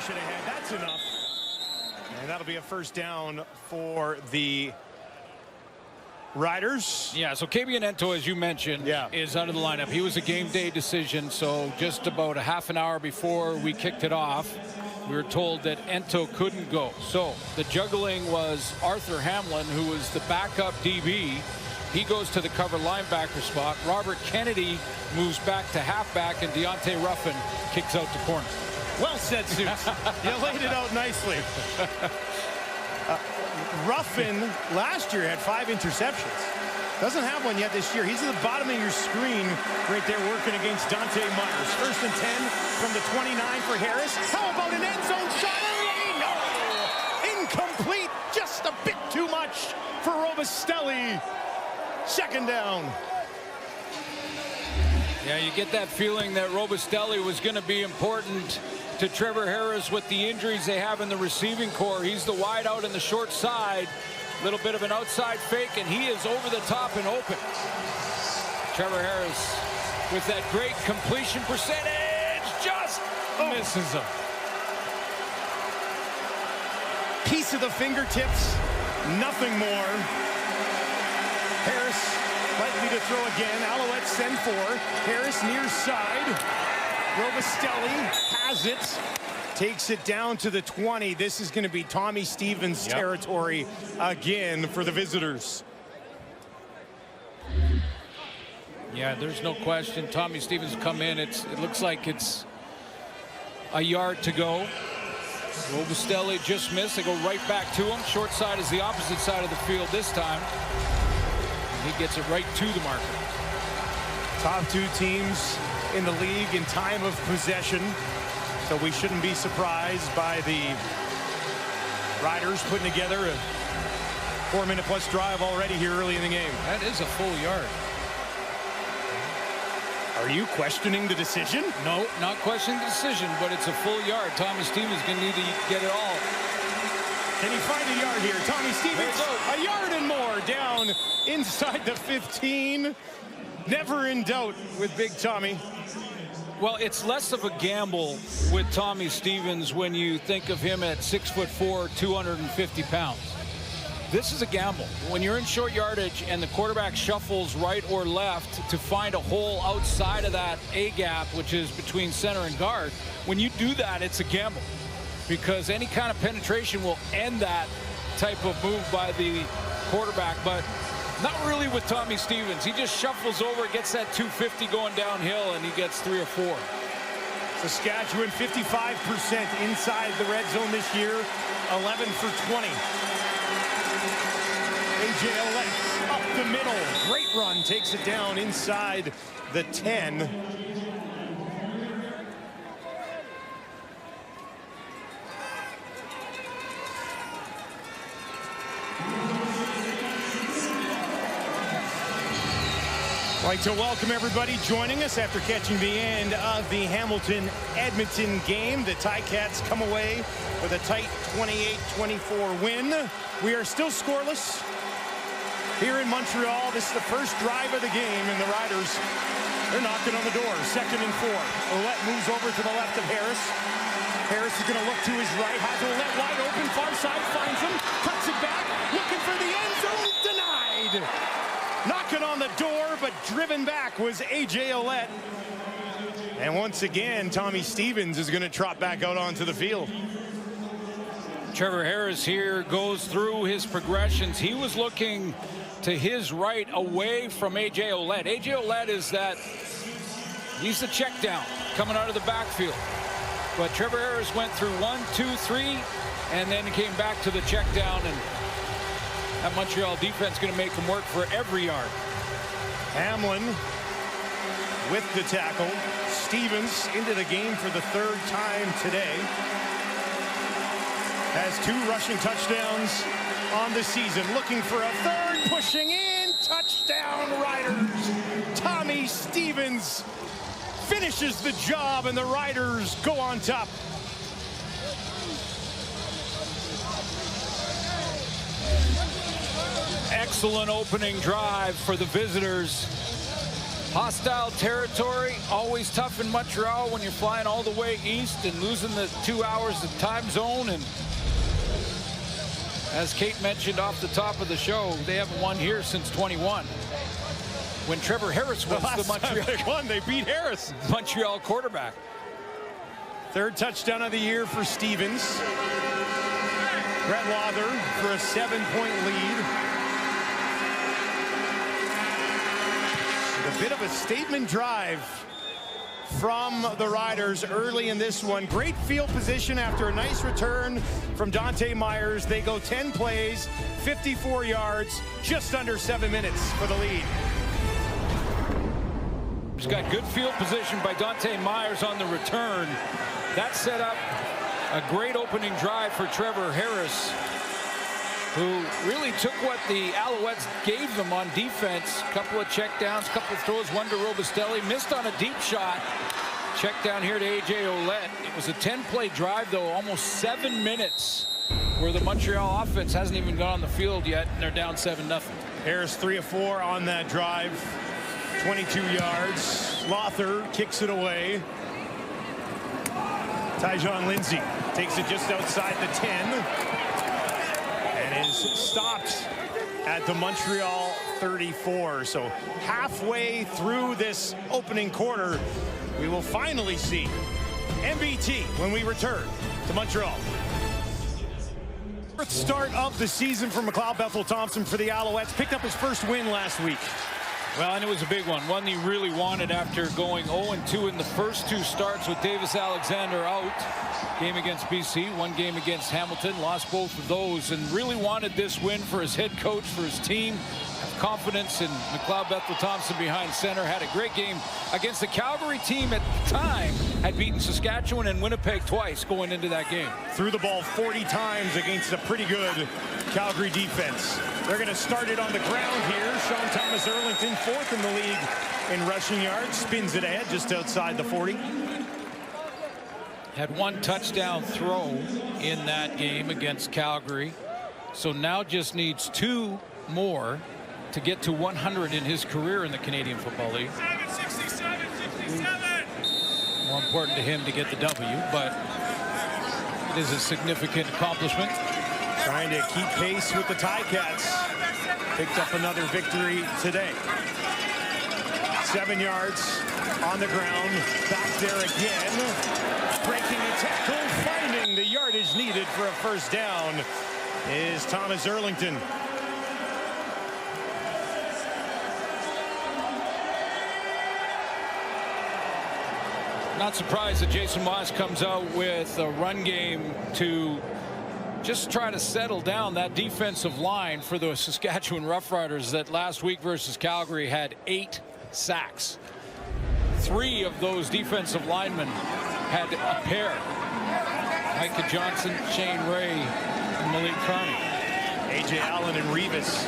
Ahead. That's enough. And that'll be a first down for the Riders. Yeah, so Kabianento, as you mentioned, is out of the lineup. He was a game day decision, so just about a half an hour before we kicked it off, we were told that Ento couldn't go. So the juggling was Arthur Hamlin, who was the backup DB. He goes to the cover linebacker spot. Robert Kennedy moves back to halfback, and Deontay Ruffin kicks out to corner. Well said, Suits. You laid it out nicely. Ruffin last year had 5 interceptions. Doesn't have one yet this year. He's at the bottom of your screen right there working against Dante Myers. 1st and 10 from the 29 for Harris. How about an end zone shot early? No! Incomplete. Just a bit too much for Robustelli. 2nd down. Yeah, you get that feeling that Robustelli was going to be important to Trevor Harris with the injuries they have in the receiving core. He's the wide out in the short side. A little bit of an outside fake, and he is over the top and open. Trevor Harris with that great completion percentage just misses him. Piece of the fingertips, nothing more. Harris likely to throw again. Alouettes send 4. Harris near side. Robustelli has it. Takes it down to the 20. This is going to be Tommy Stevens territory again for the visitors. Yeah, there's no question. Tommy Stevens come in. It looks like it's a yard to go. Robustelli just missed. They go right back to him. Short side is the opposite side of the field this time. And he gets it right to the marker. Top two teams in the league in time of possession. So we shouldn't be surprised by the Riders putting together a 4-minute-plus drive already here early in the game. That is a full yard. Are you questioning the decision? No, not questioning the decision, but it's a full yard. Tommy Stevens going to need to get it all. Can he find a yard here? Tommy Stevens, a yard and more down inside the 15. Never in doubt with Big Tommy. Well, it's less of a gamble with Tommy Stevens when you think of him at 6'4", 250 pounds. This is a gamble. When you're in short yardage and the quarterback shuffles right or left to find a hole outside of that A gap, which is between center and guard, when you do that, it's a gamble because any kind of penetration will end that type of move by the quarterback, but not really with Tommy Stevens. He just shuffles over, gets that 250 going downhill, and he gets 3 or 4. Saskatchewan 55% inside the red zone this year, 11 for 20. A.J. Alouettes up the middle. Great run. Takes it down inside the 10. I'd like to welcome everybody joining us after catching the end of the Hamilton-Edmonton game. The Ticats come away with a tight 28-24 win. We are still scoreless here in Montreal. This is the first drive of the game, and the Riders, they're knocking on the door. 2nd and 4. Ouellette moves over to the left of Harris. Harris is going to look to his right, has Ouellette wide open, far side, finds him, cuts it back, looking for the end zone, denied. Knocking on the door, but driven back was A.J. Ouellette. And once again, Tommy Stevens is going to trot back out onto the field. Trevor Harris here goes through his progressions. He was looking to his right away from A.J. Ouellette. A.J. Ouellette is that, he's the check down coming out of the backfield. But Trevor Harris went through 1, 2, 3, and then came back to the check down, and that Montreal defense going to make him work for every yard. Hamlin with the tackle. Stevens into the game for the 3rd time today. Has 2 rushing touchdowns on the season. Looking for a 3rd, pushing in. Touchdown Riders. Tommy Stevens finishes the job, and the Riders go on top. Excellent opening drive for the visitors. Hostile territory, always tough in Montreal when you're flying all the way east and losing the 2 hours of time zone. And as Kate mentioned off the top of the show, they haven't won here since 21. When Trevor Harris was the Montreal they beat Harris. Montreal quarterback. 3rd touchdown of the year for Stevens. Brett Lawther for a 7-point lead. A bit of a statement drive from the Riders early in this one. Great field position after a nice return from Dante Myers. They go 10 plays, 54 yards, just under 7 minutes for the lead. He's got good field position by Dante Myers on the return. That set up a great opening drive for Trevor Harris, who really took what the Alouettes gave them on defense. Couple of checkdowns, couple of throws, one to Robustelli. Missed on a deep shot. Check down here to A.J. Ouellette. It was a 10-play drive, though, almost 7 minutes, where the Montreal offense hasn't even gone on the field yet, and they're down 7-0. Harris 3 of 4 on that drive. 22 yards. Lawther kicks it away. Tyjon Lindsey takes it just outside the 10. And is stopped at the Montreal 34. So halfway through this opening quarter, we will finally see MBT when we return to Montreal. Start of the season for McLeod Bethel Thompson for the Alouettes. Picked up his first win last week. Well, and it was a big one he really wanted after going 0-2 in the first 2 starts with Davis Alexander out. Game against BC, 1 game against Hamilton, lost both of those, and really wanted this win for his head coach, for his team. Have confidence in McLeod Bethel-Thompson behind center. Had a great game against the Calgary team at the time. Had beaten Saskatchewan and Winnipeg twice going into that game. Threw the ball 40 times against a pretty good Calgary defense. They're going to start it on the ground here. Sean Thomas Erlington, 4th in the league in rushing yards. Spins it ahead just outside the 40. Had 1 touchdown throw in that game against Calgary. So now just needs 2 more to get to 100 in his career in the Canadian Football League. 67. More important to him to get the W, but it is a significant accomplishment. Trying to keep pace with the Ticats. Picked up another victory today. 7 yards on the ground. Back there again. Breaking a tackle, finding the yardage needed for a first down is Thomas Erlington. Not surprised that Jason Moss comes out with a run game to just try to settle down that defensive line for the Saskatchewan Roughriders that last week versus Calgary had 8 sacks. 3 of those defensive linemen had a pair. Micah Johnson, Shane Ray, and Malik Carney. A.J. Allen and Revis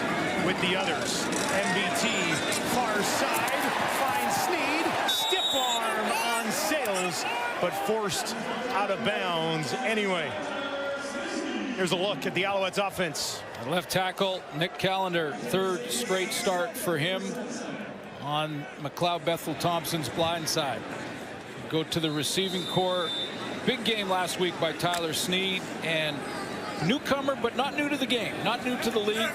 with the others. MBT, far side, finds Sneed. Stiff arm on Sales, but forced out of bounds anyway. Here's a look at the Alouettes offense. Left tackle, Nick Callender, 3rd straight start for him on McLeod Bethel-Thompson's blind side. Go to the receiving core. Big game last week by Tyler Sneed, and newcomer but not new to the game, not new to the league.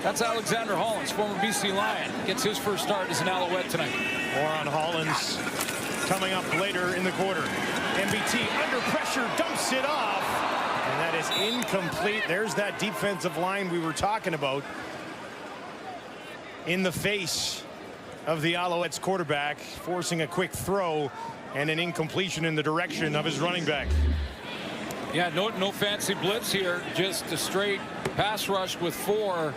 That's Alexander Hollins, former BC Lion. Gets his first start as an Alouette tonight. More on Hollins coming up later in the quarter. MBT under pressure, dumps it off. And that is incomplete. There's that defensive line we were talking about in the face of the Alouettes quarterback, forcing a quick throw and an incompletion in the direction of his running back. Yeah, no fancy blitz here, just a straight pass rush with 4.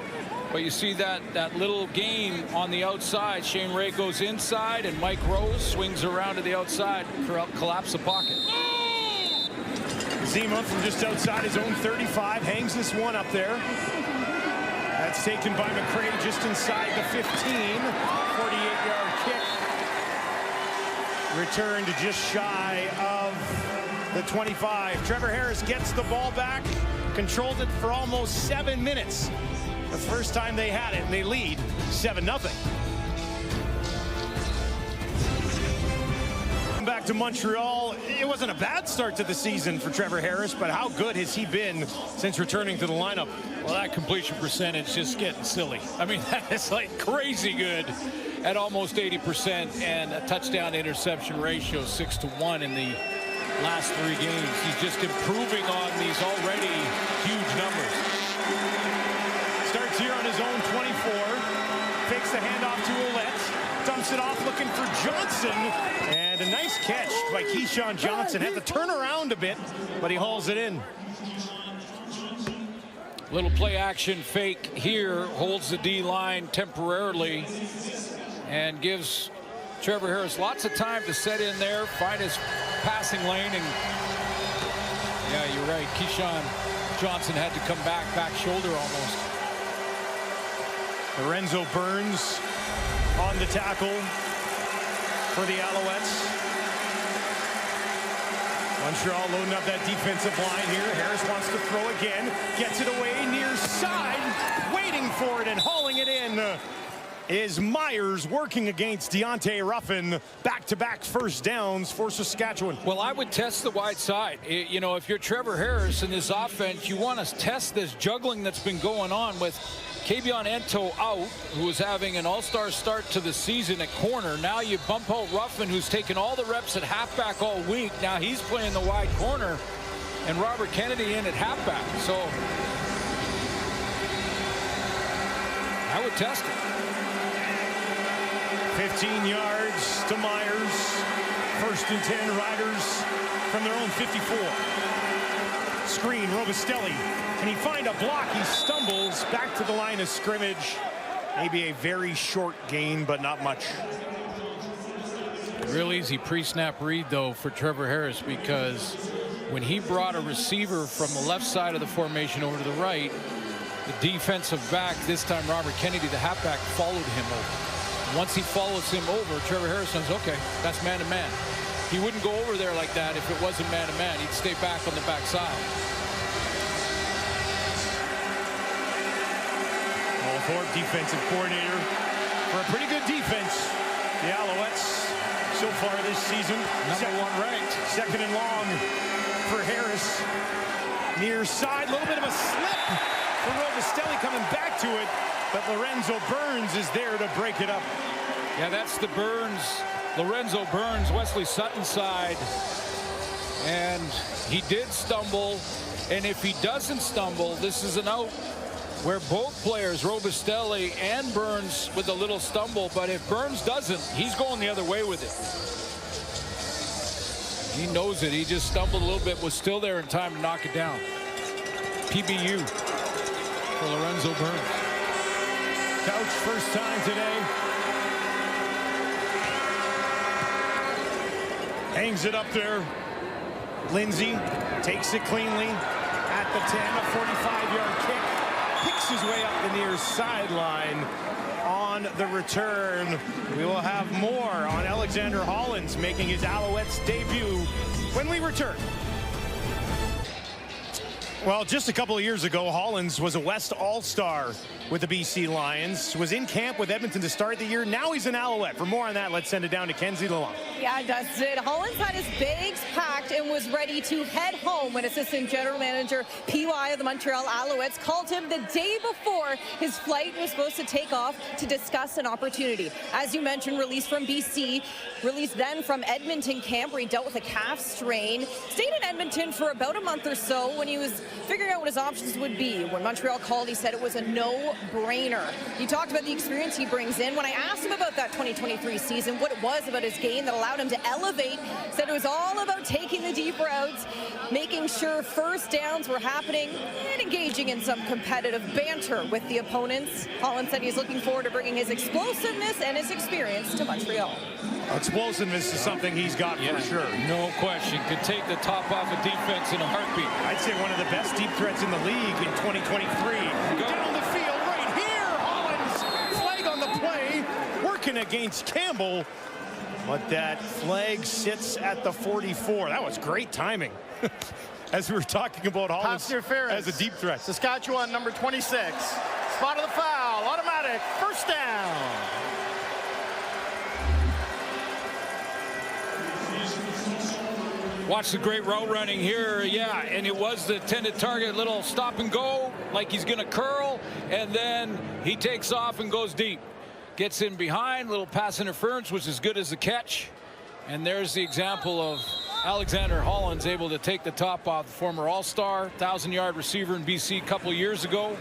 But you see that little game on the outside. Shane Ray goes inside, and Mike Rose swings around to the outside, collapse the pocket. Zima from just outside his own 35 hangs this one up there. That's taken by McCray just inside the 15. 48-yard kick. Returned to just shy of the 25. Trevor Harris gets the ball back, controlled it for almost 7 minutes. The first time they had it, and they lead 7-0. Back to Montreal. It wasn't a bad start to the season for Trevor Harris, but how good has he been since returning to the lineup? Well, that completion percentage just getting silly. I mean, that is like crazy good at almost 80%, and a touchdown interception ratio 6-1 in the last 3 games. He's just improving on these already huge numbers. Starts here on his own 24. Fakes the handoff to Alouettes. Dumps it off looking for Johnson. And a nice catch by Keyshawn Johnson. Had to turn around a bit, but he hauls it in. Little play action fake here. Holds the D-line temporarily and gives Trevor Harris lots of time to set in there, find his passing lane, and yeah, you're right. Keyshawn Johnson had to come back shoulder almost. Lorenzo Burns on the tackle for the Alouettes. Montreal loading up that defensive line here. Harris wants to throw again. Gets it away near side. Waiting for it and hauling it in is Myers, working against Deontay Ruffin. Back-to-back first downs for Saskatchewan. Well, I would test the wide side. You know, if you're Trevor Harris in this offense, you want to test this juggling that's been going on with Kabion Ento out, who was having an all-star start to the season at corner. Now you bump out Ruffin, who's taken all the reps at halfback all week. Now he's playing the wide corner, and Robert Kennedy in at halfback. So I would test it. 15 yards to Myers. First and 10, Riders from their own 54. Screen, Robustelli. Can he find a block? He stumbles back to the line of scrimmage. Maybe a very short gain, but not much. Real easy pre-snap read, though, for Trevor Harris, because when he brought a receiver from the left side of the formation over to the right, the defensive back, this time Robert Kennedy, the halfback, followed him over. Once he follows him over, Trevor Harris says, okay, that's man-to-man. He wouldn't go over there like that if it wasn't man-to-man. He'd stay back on the backside. Thorpe, defensive coordinator for a pretty good defense. The Alouettes so far this season. Number 1 ranked. Second and long for Harris. Near side, a little bit of a slip for Robustelli coming back to it, but Lorenzo Burns is there to break it up. Yeah, that's the Burns, Lorenzo Burns, Wesley Sutton side. And he did stumble, and if he doesn't stumble, this is an out where both players, Robustelli and Burns, with a little stumble. But if Burns doesn't, he's going the other way with it. He knows it. He just stumbled a little bit, was still there in time to knock it down. PBU for Lorenzo Burns. Couch first time today. Hangs it up there. Lindsay takes it cleanly at the 10, a 45-yard kick. Picks his way up the near sideline on the return. We will have more on Alexander Hollins making his Alouettes debut when we return. Well, just a couple of years ago, Hollins was a West All-Star with the BC Lions, was in camp with Edmonton to start the year. Now he's an Alouette. For more on that, let's send it down to Kenzie Lalonde. Yeah, Dustin. Hollins had his bags packed and was ready to head home when assistant general manager PY of the Montreal Alouettes called him the day before his flight was supposed to take off to discuss an opportunity. As you mentioned, released from BC, released then from Edmonton camp where he dealt with a calf strain. Stayed in Edmonton for about a month or so when he was figuring out what his options would be. When Montreal called, he said it was a no-brainer. He talked about the experience he brings in. When I asked him about that 2023 season, what it was about his game that allowed him to elevate, said it was all about taking the deep routes, making sure first downs were happening, and engaging in some competitive banter with the opponents. Hollins said he's looking forward to bringing his explosiveness and his experience to Montreal. Explosiveness is something he's got for sure. No question. Could take the top off a defense in a heartbeat. I'd say one of the best deep threats in the league in 2023. Down the field right here. Hollins, flag on the play, working against Campbell. But that flag sits at the 44. That was great timing. As we were talking about Hollins as a deep threat. Saskatchewan, number 26. Spot of the foul. Automatic. First down. Watch the great route running here. Yeah, and it was the intended target. Little stop and go, like he's going to curl. And then he takes off and goes deep. Gets in behind. Little pass interference, which is good as the catch. And there's the example of Alexander Hollins able to take the top off the former All-Star, 1,000-yard receiver in BC a couple of years ago.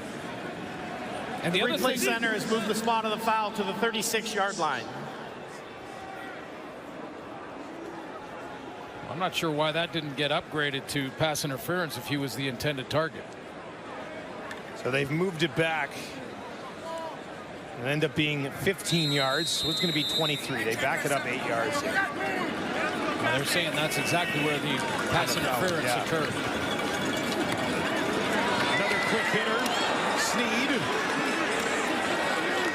And the replay center has moved the spot of the foul to the 36-yard line. I'm not sure why that didn't get upgraded to pass interference if he was the intended target. So they've moved it back. It'll end up being 15 yards. So it's going to be 23. They back it up 8 yards here. Well, they're saying that's exactly where the pass interference occurred. Another quick hitter. Sneed.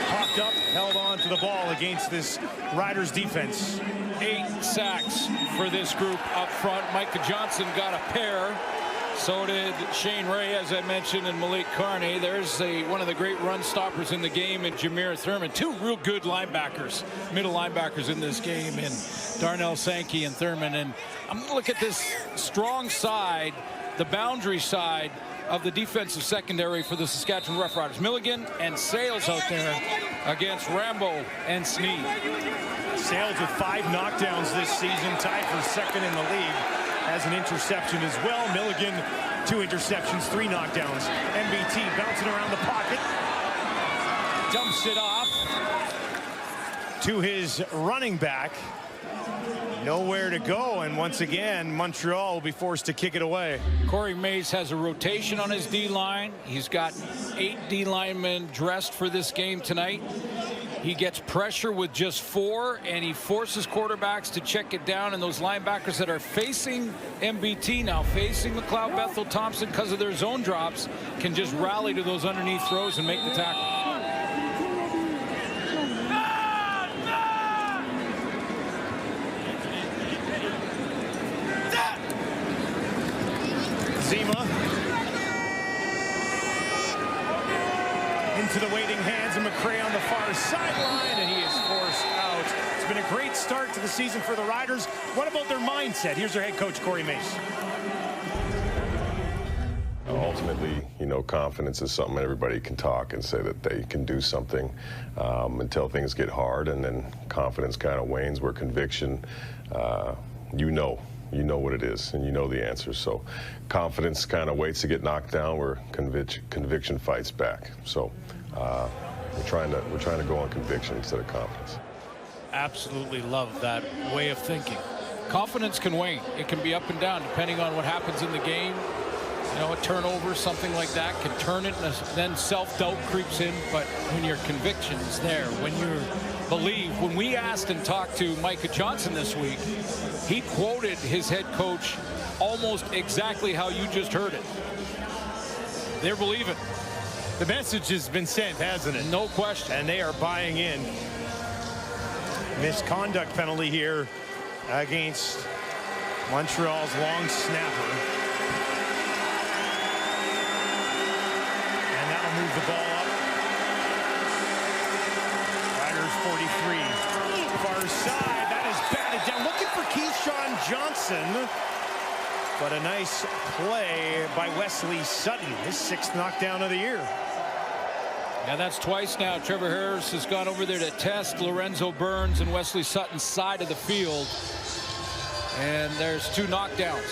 Popped up, held on to the ball against this Riders defense. 8 sacks for this group up front. Micah Johnson got a pair. So did Shane Ray, as I mentioned, and Malik Carney. There's one of the great run stoppers in the game in Jameer Thurman. 2 real good linebackers, middle linebackers in this game, in Darnell Sankey and Thurman. And I'm going to look at this strong side, the boundary side of the defensive secondary for the Saskatchewan Roughriders. Milligan and Sales out there against Rambo and Sneed. Sales with 5 knockdowns this season, tied for second in the league. Has an interception as well. Milligan, 2 interceptions, 3 knockdowns. MBT bouncing around the pocket. Dumps it off. to his running back. Nowhere to go, and once again, Montreal will be forced to kick it away. Corey Mays has a rotation on his D-line. He's got 8 D-linemen dressed for this game tonight. He gets pressure with just 4, and he forces quarterbacks to check it down, and those linebackers that are facing MBT now, facing McLeod, Bethel, Thompson, because of their zone drops, can just rally to those underneath throws and make the tackle. Zima into the waiting hands of McCray on the far sideline, and he is forced out. It's been a great start to the season for the Riders. What about their mindset? Here's their head coach, Corey Mace. Ultimately, you know, confidence is something everybody can talk and say that they can do something until things get hard, and then confidence kind of wanes, where conviction, you know what it is, and you know the answers. So confidence kind of waits to get knocked down, where conviction fights back. So we're trying to go on conviction instead of confidence. Absolutely love that way of thinking. Confidence can wane. It can be up and down depending on what happens in the game. You know, a turnover, something like that can turn it, and then self-doubt creeps in. But when your conviction is there, when you believe, when we asked and talked to Micah Johnson this week, he quoted his head coach almost exactly how you just heard it. They're believing. The message has been sent, hasn't it? No question. And they are buying in. Misconduct penalty here against Montreal's long snapper. And that'll move the ball up. Riders 43. Far side. That is batted down. Looking for Keyshawn Johnson. But a nice play by Wesley Sutton. His 6th knockdown of the year. Yeah, that's twice now. Trevor Harris has gone over there to test Lorenzo Burns and Wesley Sutton's side of the field. And there's 2 knockdowns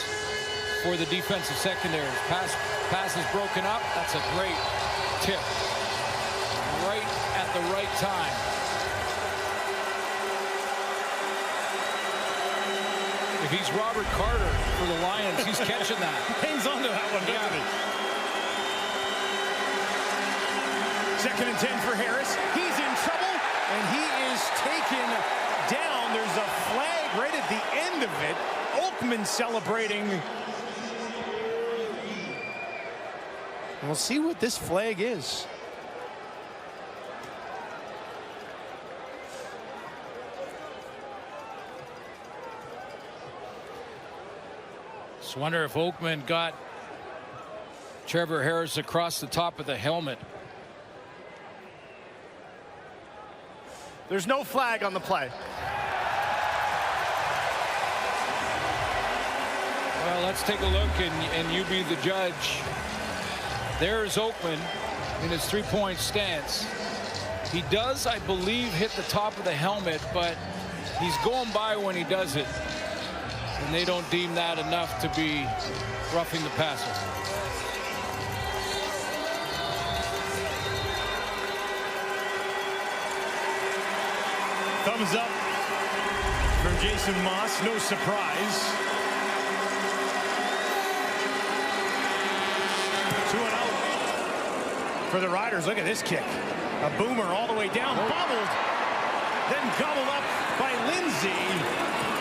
for the defensive secondaries. Pass is broken up. That's a great tip. Right at the right time. If he's Robert Carter for the Lions, he's catching that. Hangs on to that one, doesn't he? 2nd and 10 for Harris. He's in trouble, and he is taken down. There's a flag right at the end of it. Oakman celebrating. And we'll see what this flag is. Just wonder if Oakman got Trevor Harris across the top of the helmet. There's no flag on the play. Well, let's take a look, and you be the judge. There's Oakman in his 3-point stance. He does, I believe, hit the top of the helmet, but he's going by when he does it. And they don't deem that enough to be roughing the passer. Thumbs up from Jason Moss. No surprise. 2-0 for the Riders. Look at this kick. A boomer all the way down. Bobbled. Then gobbled up by Lindsay.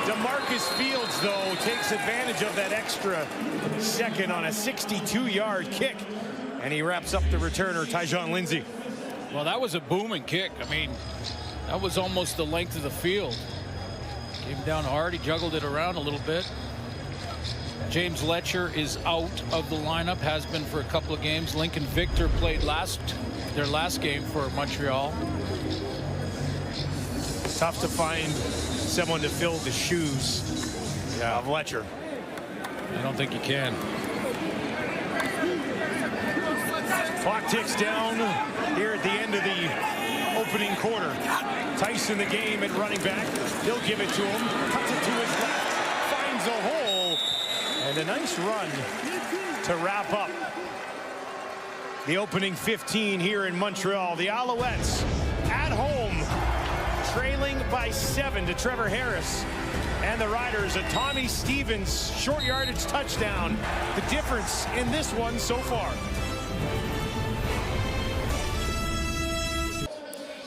DeMarcus Fields, though, takes advantage of that extra second on a 62-yard kick. And he wraps up the returner, Tyjon Lindsay. Well, that was a booming kick. I mean, that was almost the length of the field. Came down hard. He juggled it around a little bit. James Letcher is out of the lineup, has been for a couple of games. Lincoln Victor played their last game for Montreal. Tough to find someone to fill the shoes of Letcher. I don't think you can. Clock ticks down here at the end of the opening quarter. Tyson the game at running back. He'll give it to him. Cuts it to his left. Finds a hole. And a nice run to wrap up the opening 15 here in Montreal. The Alouettes at home, trailing trailing by 7 to Trevor Harris. And the Riders, a Tommy Stevens short yardage touchdown. The difference in this one so far.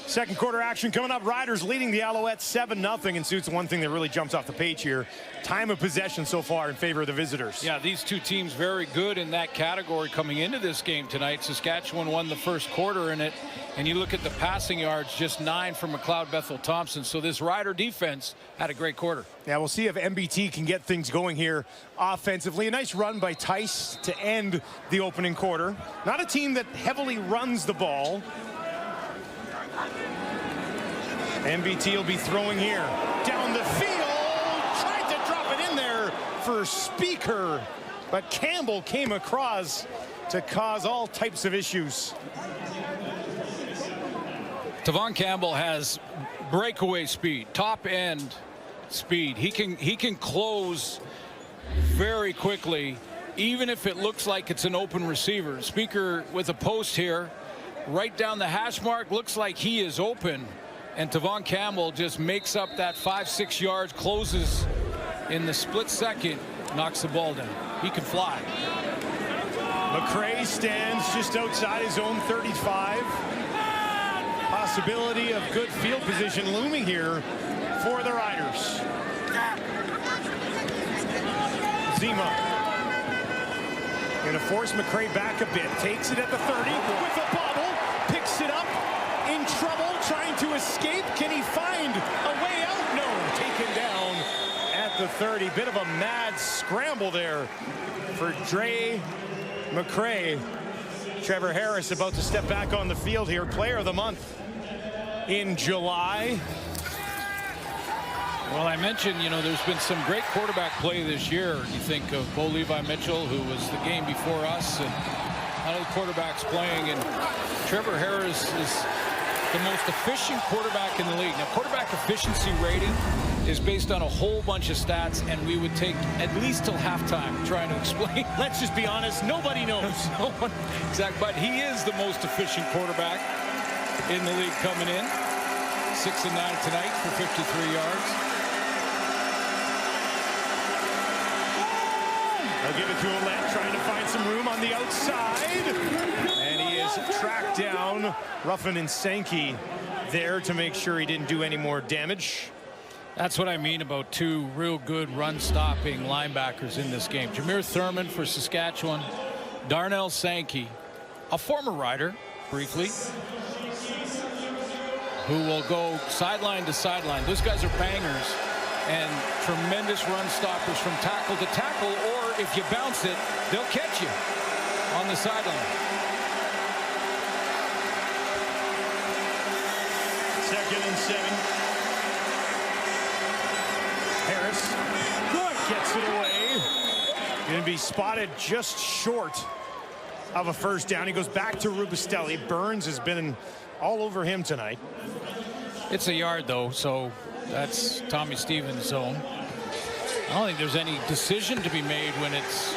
Second quarter action coming up. Riders leading the Alouettes 7-0. And Suits, one thing that really jumps off the page here, time of possession so far in favor of the visitors. Yeah, these two teams very good in that category coming into this game tonight. Saskatchewan won the first quarter in it. And you look at the passing yards, just 9 from McLeod Bethel-Thompson. So this Rider defense had a great quarter. Yeah, we'll see if MBT can get things going here offensively. A nice run by Tice to end the opening quarter. Not a team that heavily runs the ball. MBT will be throwing here. Down the field. Tried to drop it in there for Speaker. But Campbell came across to cause all types of issues. Tavon Campbell has breakaway speed, top end speed. He can close very quickly, even if it looks like it's an open receiver. Speaker with a post here, right down the hash mark, looks like he is open. And Tavon Campbell just makes up that 5-6 yards, closes in the split second, knocks the ball down. He can fly. McCray stands just outside his own 35. Possibility of good field position looming here for the Riders. Zima going to force McCray back a bit. Takes it at the 30 with a bobble. Picks it up. In trouble. Trying to escape. Can he find a way out? No. Taken down at the 30. Bit of a mad scramble there for Dre McCray. Trevor Harris about to step back on the field here. Player of the month in July. Well, I mentioned, you know, there's been some great quarterback play this year. You think of Bo Levi Mitchell, who was the game before us, and other quarterbacks playing, and Trevor Harris is the most efficient quarterback in the league. Now, quarterback efficiency rating is based on a whole bunch of stats, and we would take at least till halftime trying to explain. Let's just be honest, nobody knows. No one, exactly, but he is the most efficient quarterback in the league coming in. 6 of 9 tonight for 53 yards. They'll give it to Alouette, trying to find some room on the outside. And he is tracked down. Ruffin and Sankey there to make sure he didn't do any more damage. That's what I mean about two real good run-stopping linebackers in this game. Jameer Thurman for Saskatchewan. Darnell Sankey, a former Rider, briefly, who will go sideline to sideline. Those guys are bangers and tremendous run stoppers from tackle to tackle, or if you bounce it, they'll catch you on the sideline. Second and 7. Harris gets it away. Going to be spotted just short of a first down. He goes back to Rubistelli. Burns has been all over him tonight. It's a yard, though, so that's Tommy Stevens' zone. I don't think there's any decision to be made when it's.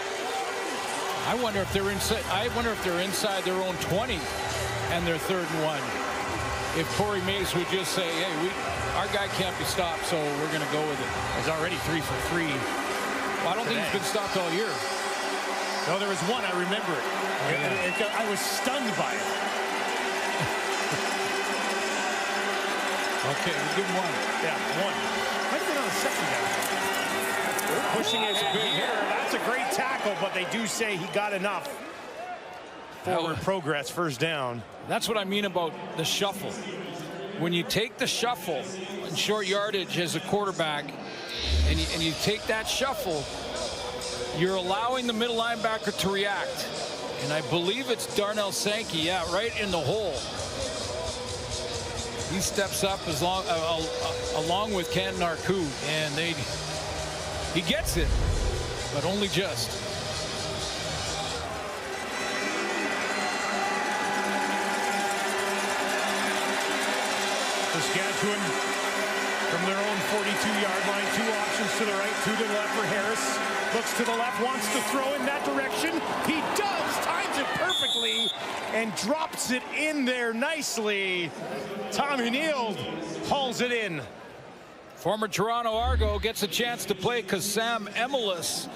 I wonder if they're inside their own 20 and they're 3rd and 1. If Corey Mace would just say, hey, our guy can't be stopped, so we're going to go with it. He's already 3 for 3. Well, I don't think he's been stopped all year. No, there was one. I remember it. Yeah. I was stunned by it. Okay, we'll give him 1. Yeah, 1. Might have been on the second down. Pushing his big hitter. That's a great tackle, but they do say he got enough. Forward progress, first down. That's what I mean about the shuffle. When you take the shuffle in short yardage as a quarterback, and you take that shuffle, you're allowing the middle linebacker to react. And I believe it's Darnell Sankey, yeah, right in the hole. He steps up along with Ken Narku, and he gets it, but only just. Saskatchewan from their own 42-yard line. 2 options to the right, 2 to the left for Harris. Looks to the left, wants to throw in that direction. He does, times it perfectly, and drops it in there nicely. Tommy Neal hauls drills it in. Former Toronto Argo gets a chance to play because Sam Emilus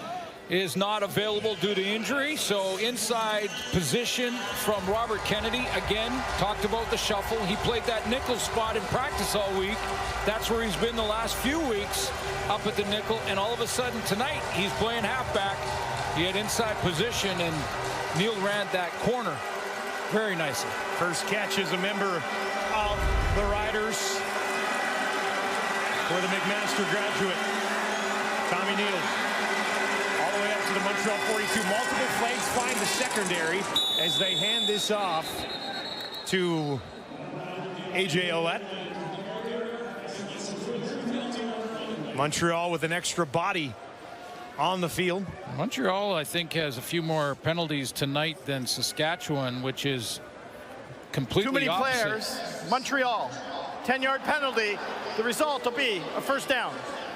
is not available due to injury. So inside position from Robert Kennedy. Again, talked about the shuffle. He played that nickel spot in practice all week. That's where he's been the last few weeks, up at the nickel. And all of a sudden tonight, he's playing halfback. He had inside position, and Neil ran that corner very nicely. First catch as a member of the Riders for the McMaster graduate, Tommy Neal. All the way up to the Montreal 42. Multiple flags find the secondary as they hand this off to A.J. Alouette. Montreal with an extra body on the field. Montreal, I think, has a few more penalties tonight than Saskatchewan, which is completely too many opposite. players. Montreal, 10-yard penalty. The result will be a first down.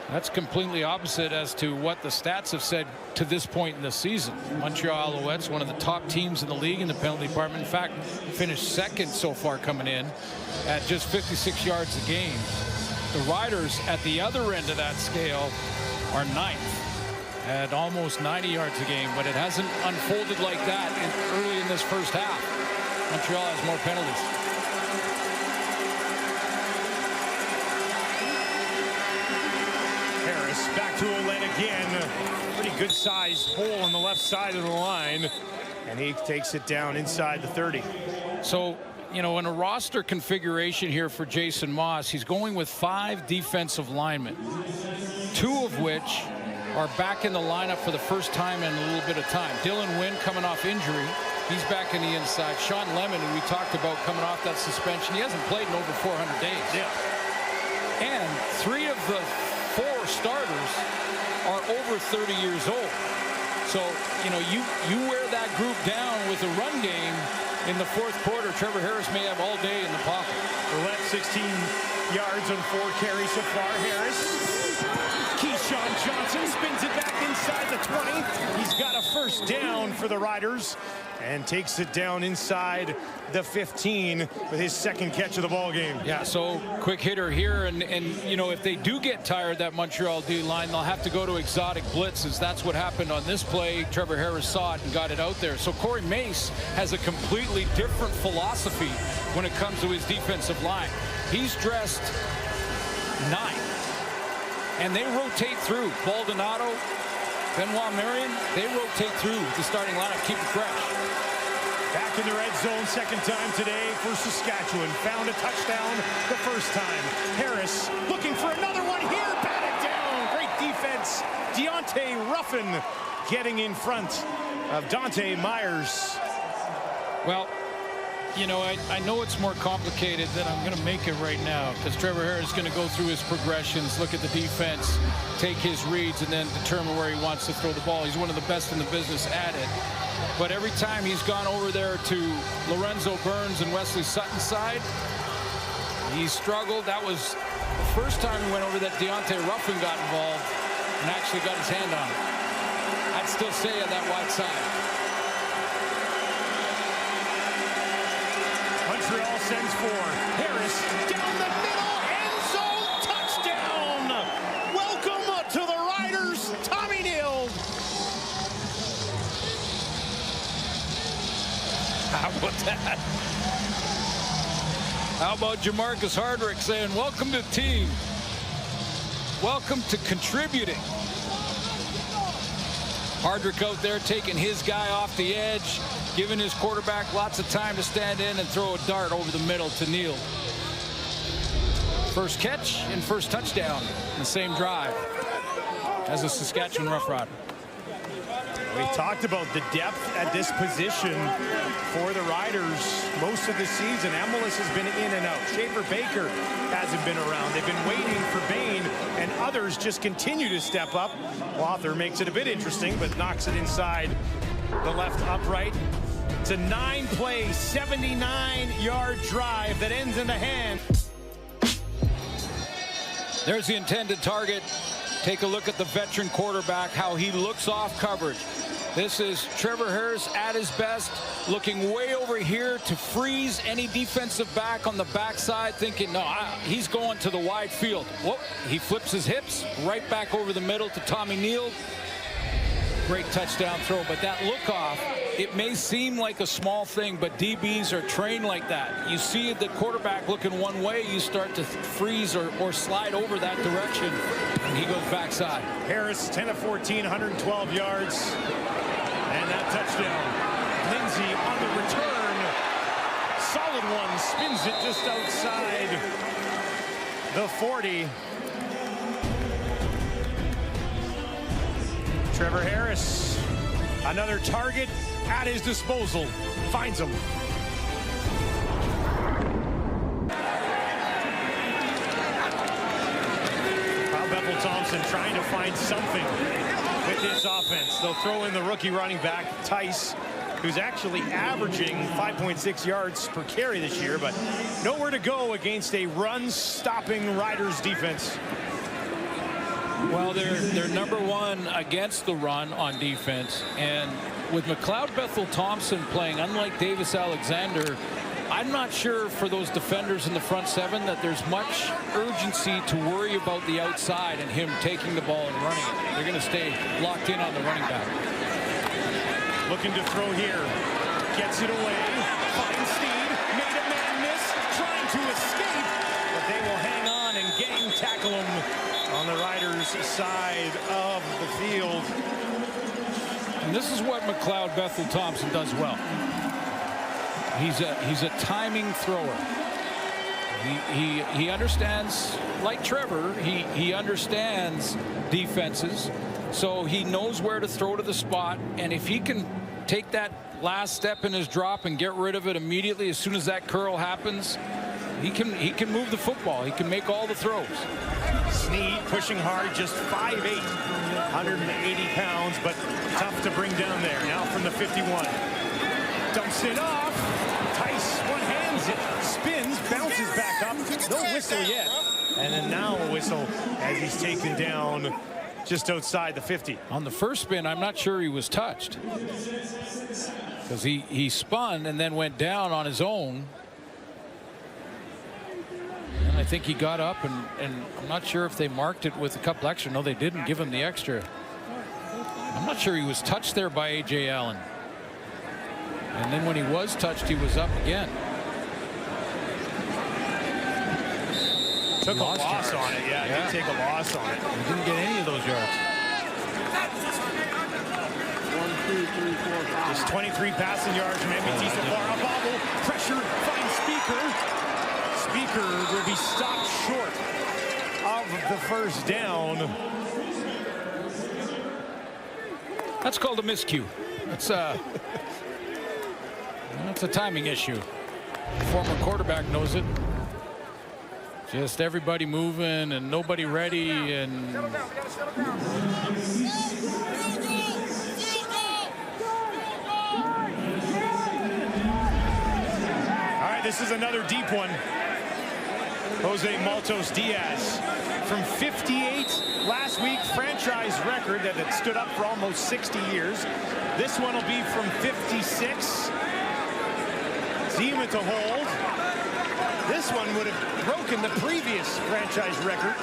That's completely opposite as to what the stats have said to this point in the season. Montreal Alouettes, one of the top teams in the league in the penalty department. In fact, finished second so far coming in at just 56 yards a game. The Riders at the other end of that scale are ninth at almost 90 yards a game, but it hasn't unfolded like that early in this first half. Montreal has more penalties. Harris back to Alouette again. Pretty good sized hole on the left side of the line, and he takes it down inside the 30. So, you know, in a roster configuration here for Jason Moss, he's going with 5 defensive linemen, 2 of which are back in the lineup for the first time in a little bit of time. Dylan Wynn coming off injury. He's back in the inside. Sean Lemon, who we talked about coming off that suspension, he hasn't played in over 400 days. Yeah. And 3 of the 4 starters are over 30 years old. So, you know, you wear that group down with a run game in the fourth quarter. Trevor Harris may have all day in the pocket. Alouette 16 yards on 4 carries so far. Harris. Keyshawn Johnson spins it back inside the 20. He's got a first down for the Riders and takes it down inside the 15 with his second catch of the ball game. Yeah, so quick hitter here, and you know, if they do get tired, that Montreal D line, they'll have to go to exotic blitzes. That's what happened on this play. Trevor Harris saw it and got it out there. So Corey Mace has a completely different philosophy when it comes to his defensive line. He's dressed 9, and they rotate through. Baldonado, Benoit Marion, they rotate through the starting lineup, keep it fresh. Back in the red zone, second time today for Saskatchewan. Found a touchdown the first time. Harris looking for another one here. Batted down. Great defense. Deontay Ruffin getting in front of Dante Myers. Well, you know, I know it's more complicated than I'm going to make it right now, because Trevor Harris is going to go through his progressions, look at the defense, take his reads, and then determine where he wants to throw the ball. He's one of the best in the business at it. But every time he's gone over there to Lorenzo Burns and Wesley Sutton's side, he's struggled. That was the first time he went over that Deontay Ruffin got involved and actually got his hand on it. I'd still say on that wide side. Montreal sends for Harris down the middle, end zone, touchdown. Welcome to the Riders, Tommy Neal. How about that? How about Jamarcus Hardrick saying, welcome to the team. Welcome to contributing. Hardrick out there taking his guy off the edge, giving his quarterback lots of time to stand in and throw a dart over the middle to Neal. First catch and first touchdown in the same drive as a Saskatchewan Roughrider. We talked about the depth at this position for the Riders most of the season. Emilus has been in and out. Schaefer Baker hasn't been around. They've been waiting for Bain, and others just continue to step up. Wather makes it a bit interesting, but knocks it inside the left upright. It's a 9-play, 79-yard drive that ends in the hand. There's the intended target. Take a look at the veteran quarterback, how he looks off coverage. This is Trevor Harris at his best, looking way over here to freeze any defensive back on the backside, thinking, no, he's going to the wide field. Whoop, he flips his hips right back over the middle to Tommy Neal. Great touchdown throw, but that look off, it may seem like a small thing, but DBs are trained like that. You see the quarterback looking one way, you start to freeze or slide over that direction, and he goes backside. Harris, 10 of 14, 112 yards. And that touchdown. Lindsay on the return. Solid one. Spins it just outside the 40. Trevor Harris, another target at his disposal. Finds him. Bethel Thompson trying to find something with this offense. They'll throw in the rookie running back, Tice, who's actually averaging 5.6 yards per carry this year, but nowhere to go against a run-stopping Riders defense. Well, they're number one against the run on defense, and with McLeod Bethel Thompson playing, unlike Davis Alexander, I'm not sure for those defenders in the front seven that there's much urgency to worry about the outside and him taking the ball and running it. They're going to stay locked in on the running back. Looking to throw here. Gets it away. Finds Steed. Made a man miss. Trying to escape. But they will hang on and gang tackle him on the Riders' side of the field. And this is what McLeod Bethel Thompson does well. He's a timing thrower. He understands, like Trevor, he understands defenses, so he knows where to throw to the spot, and if he can take that last step in his drop and get rid of it immediately as soon as that curl happens, he can move the football. He can make all the throws. Sneed pushing hard, just 5'8", 180 pounds, but tough to bring down there. Now from the 51. Dumps it off. Tice one-hands it, spins, bounces back up. No whistle yet. And then now a whistle as he's taken down just outside the 50. On the first spin, I'm not sure he was touched, because he spun and then went down on his own. And I think he got up, and I'm not sure if they marked it with a couple extra. No, they didn't give him the extra. I'm not sure he was touched there by A.J. Allen. And then when he was touched, he was up again. Took a loss on it. Yeah, he did take a loss on it. He didn't get any of those yards. 1, 2, 3, 4, 5. Just 23 passing yards from MBT so far. A bobble. Pressure. Finds Speaker. Speaker will be stopped short of the first down. That's called a miscue. That's a timing issue. The former quarterback knows it. Just everybody moving and nobody ready, and All right, this is another deep one. Jose Maltos Diaz from 58 last week, franchise record that had stood up for almost 60 years. This one will be from 56. Zima to hold. This one would have broken the previous franchise record.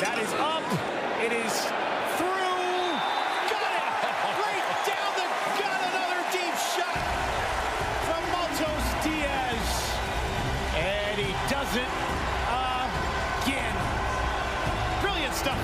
That is up. It is through. Got it! Right down the gut. Another deep shot from Maltos Diaz. And he does it again. Brilliant stuff.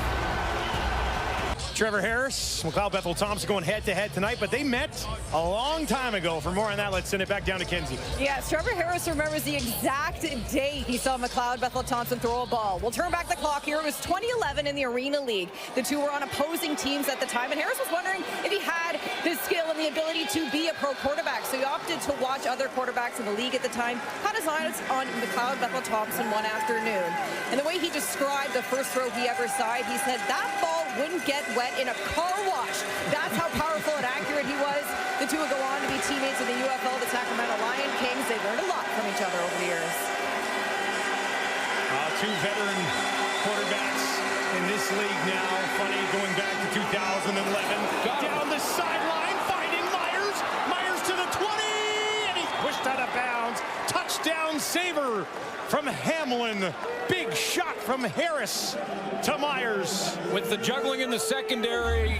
Trevor Harris, McLeod Bethel Thompson going head-to-head tonight, but they met a long time ago. For more on that, let's send it back down to Kenzie. Yes, Trevor Harris remembers the exact day he saw McLeod Bethel Thompson throw a ball. We'll turn back the clock here. It was 2011 in the Arena League. The two were on opposing teams at the time, and Harris was wondering if he had the skill and the ability to be a pro quarterback. So he opted to watch other quarterbacks in the league at the time. Had his eyes on McLeod Bethel Thompson one afternoon. And the way he described the first throw he ever saw, he said that ball wouldn't get wet in a car wash. That's how powerful and accurate he was. The two would go on to be teammates in the UFL, the Sacramento Lion Kings. They learned a lot from each other over the years. Two veteran quarterbacks in this league now. Funny, going back to 2011. Down the sideline, finding Myers. Myers to the 20, and he's pushed out of bounds. Touchdown saver from Hamlin. Big shot from Harris to Myers. With the juggling in the secondary,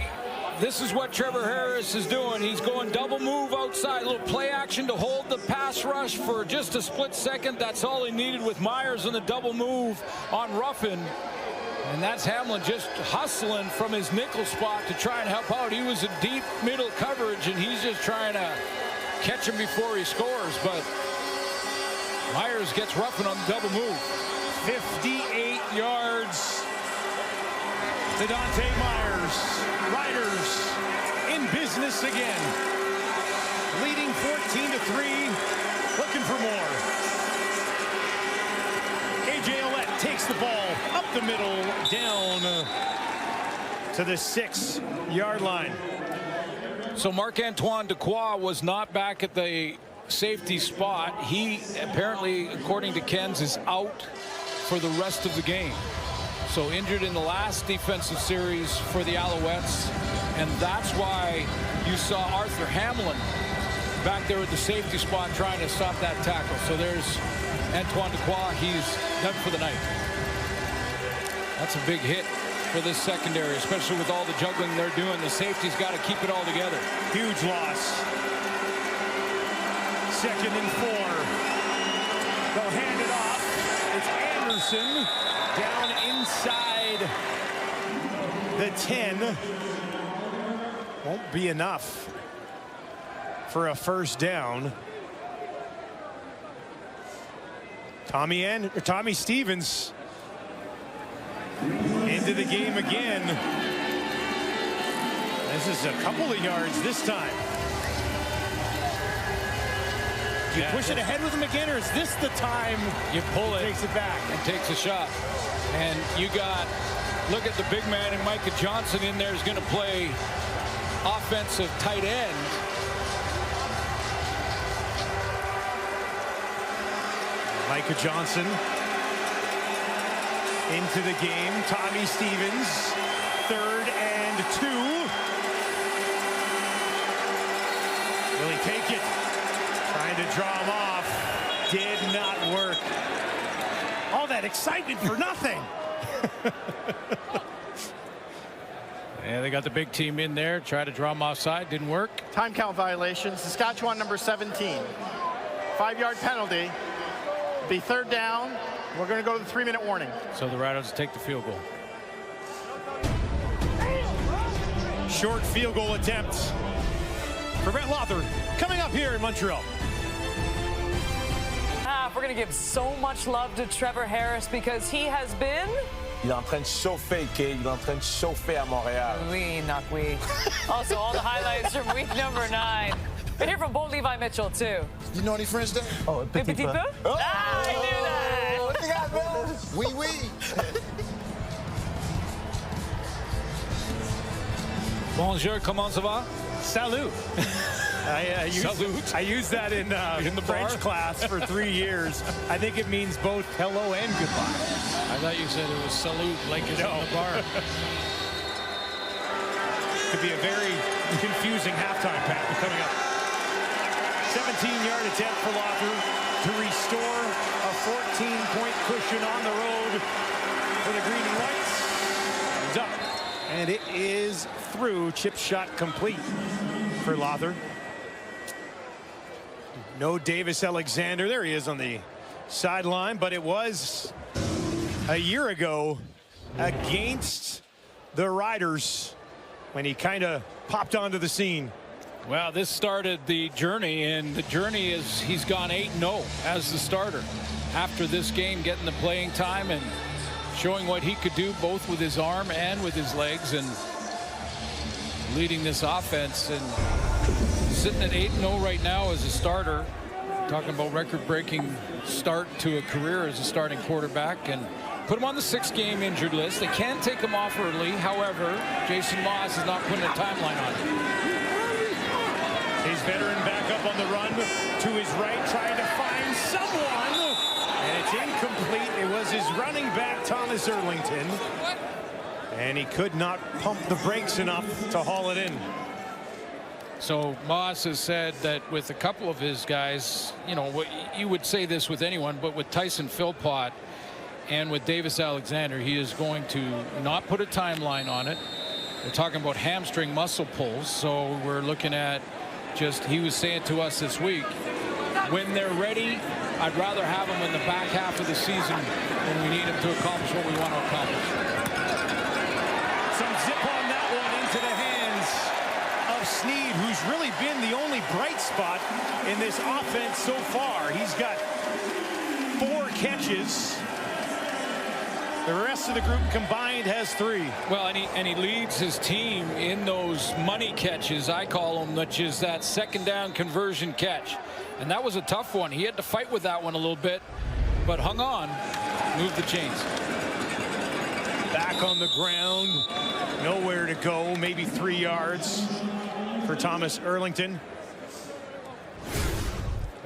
this is what Trevor Harris is doing. He's going double move outside, a little play action to hold the pass rush for just a split second. That's all he needed with Myers in the double move on Ruffin. And that's Hamlin just hustling from his nickel spot to try and help out. He was in deep middle coverage, and he's just trying to catch him before he scores. But Myers gets Ruffin on the double move. 58 yards to Dante Myers. Riders in business again. Leading 14-3. Looking for more. A.J. Alouette takes the ball up the middle, down to the 6-yard line. So Marc-Antoine Dequoy was not back at the safety spot. He apparently, according to Ken's, is out for the rest of the game. So injured in the last defensive series for the Alouettes, and that's why you saw Arthur Hamlin back there at the safety spot trying to stop that tackle. So there's Antoine Dequoy. He's done for the night. That's a big hit for this secondary, especially with all the juggling they're doing. The safety's got to keep it all together. Huge loss. 2nd and 4. They'll hand it off. It's Anderson down inside the 10. Won't be enough for a first down. Tommy Stevens into the game again. This is a couple of yards this time. Do you push it ahead with him again, or is this the time you pull it, takes it back and takes a shot? And you got, look at the big man, and Micah Johnson in there is going to play offensive tight end. Micah Johnson into the game. Tommy Stevens, 3rd and 2. Will he take it? Trying to draw him off. Did not work. All that excitement for nothing. Yeah, they got the big team in there. Try to draw him offside. Didn't work. Time count violation. Saskatchewan number 17. 5-yard penalty. Be 3rd down. We're going to go to the 3-minute warning. So the Riders take the field goal. Short field goal attempt for Brett Lothar coming up here in Montreal. We're going to give so much love to Trevor Harris because he has been... Il est en train de chauffer, Kay. Il est en train de chauffer à Montréal. Oui, not we. Also, all the highlights from week number 9. We hear from Bo Levi Mitchell, too. You know any French there? Oh, petit peu. Oh, I knew that. What you got, bro? Oui, oui. Bonjour, comment ça va? Salut. I used that in the French class for 3 years. I think it means both hello and goodbye. I thought you said it was salute, like it's in the bar. Could be a very confusing halftime pass coming up. 17-yard attempt for Lothar to restore a 14-point cushion on the road for the Green and Whites. It's up, and it is through. Chip shot complete for Lothar. No Davis Alexander. There he is on the sideline, but it was a year ago against the Riders when he kind of popped onto the scene. Well, this started the journey, and the journey is he's gone 8-0 as the starter after this game, getting the playing time and showing what he could do both with his arm and with his legs, and leading this offense, and sitting at 8-0 right now as a starter. Talking about record-breaking start to a career as a starting quarterback, and put him on the 6-game injured list. They can take him off early. However, Jason Moss is not putting a timeline on him. His veteran back up on the run to his right, trying to find someone, And it's incomplete. It was his running back, Thomas Erlington. And he could not pump the brakes enough to haul it in. So Moss has said that with a couple of his guys, you know, you would say this with anyone, but with Tyson Philpott and with Davis Alexander, he is going to not put a timeline on it. We're talking about hamstring muscle pulls, so we're looking at just, he was saying to us this week, when they're ready, I'd rather have them in the back half of the season when we need them to accomplish what we want to accomplish. Some zip on that one into the hands of Sneed, who's really been the only bright spot in this offense so far. He's got 4 catches. The rest of the group combined has 3. Well, and he leads his team in those money catches, I call them, which is that second down conversion catch. And that was a tough one. He had to fight with that one a little bit, but hung on, moved the chains. Back on the ground, nowhere to go, maybe 3 yards for Thomas Erlington.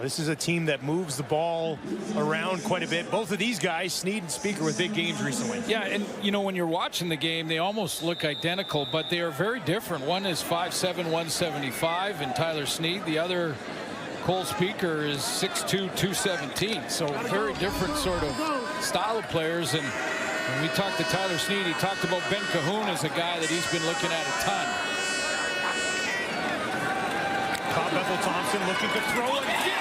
This is a team that moves the ball around quite a bit. Both of these guys, Sneed and Speaker, with big games recently. Yeah, and you know, when you're watching the game, they almost look identical, but they are very different. One is 5'7", 175, and Tyler Sneed. The other, Cole Speaker, is 6'2", 217. So very different sort of style of players. And when we talked to Tyler Sneed, he talked about Ben Cahoon as a guy that he's been looking at a ton. Bethel-Thompson looking to throw again.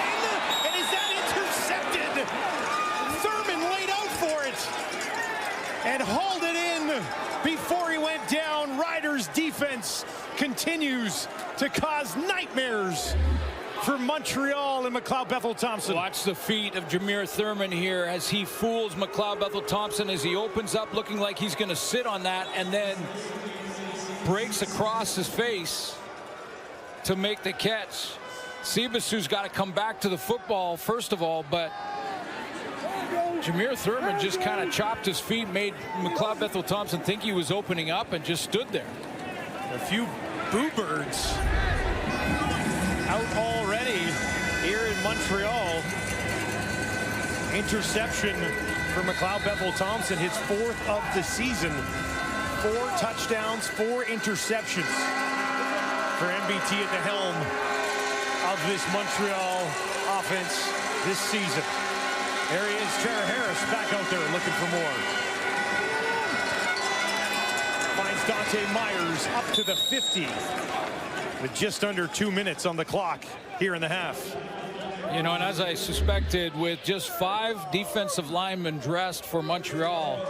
And is that intercepted? Thurman laid out for it and hauled it in before he went down. Riders defense continues to cause nightmares for Montreal and McLeod Bethel-Thompson. Watch the feet of Jameer Thurman here as he fools McLeod Bethel-Thompson as he opens up looking like he's going to sit on that and then breaks across his face to make the catch. Sebasu's got to come back to the football first of all, but Jameer Thurman just kind of chopped his feet, made McLeod Bethel-Thompson think he was opening up and just stood there. A few boo birds out already here in Montreal. Interception for McLeod Bethel-Thompson, his 4th of the season. 4 touchdowns, 4 interceptions for MBT at the helm of this Montreal offense this season. There he is, Trevor Harris back out there looking for more. Finds Dante Myers up to the 50 with just under 2 minutes on the clock here in the half. You know, and as I suspected, with just 5 defensive linemen dressed for Montreal,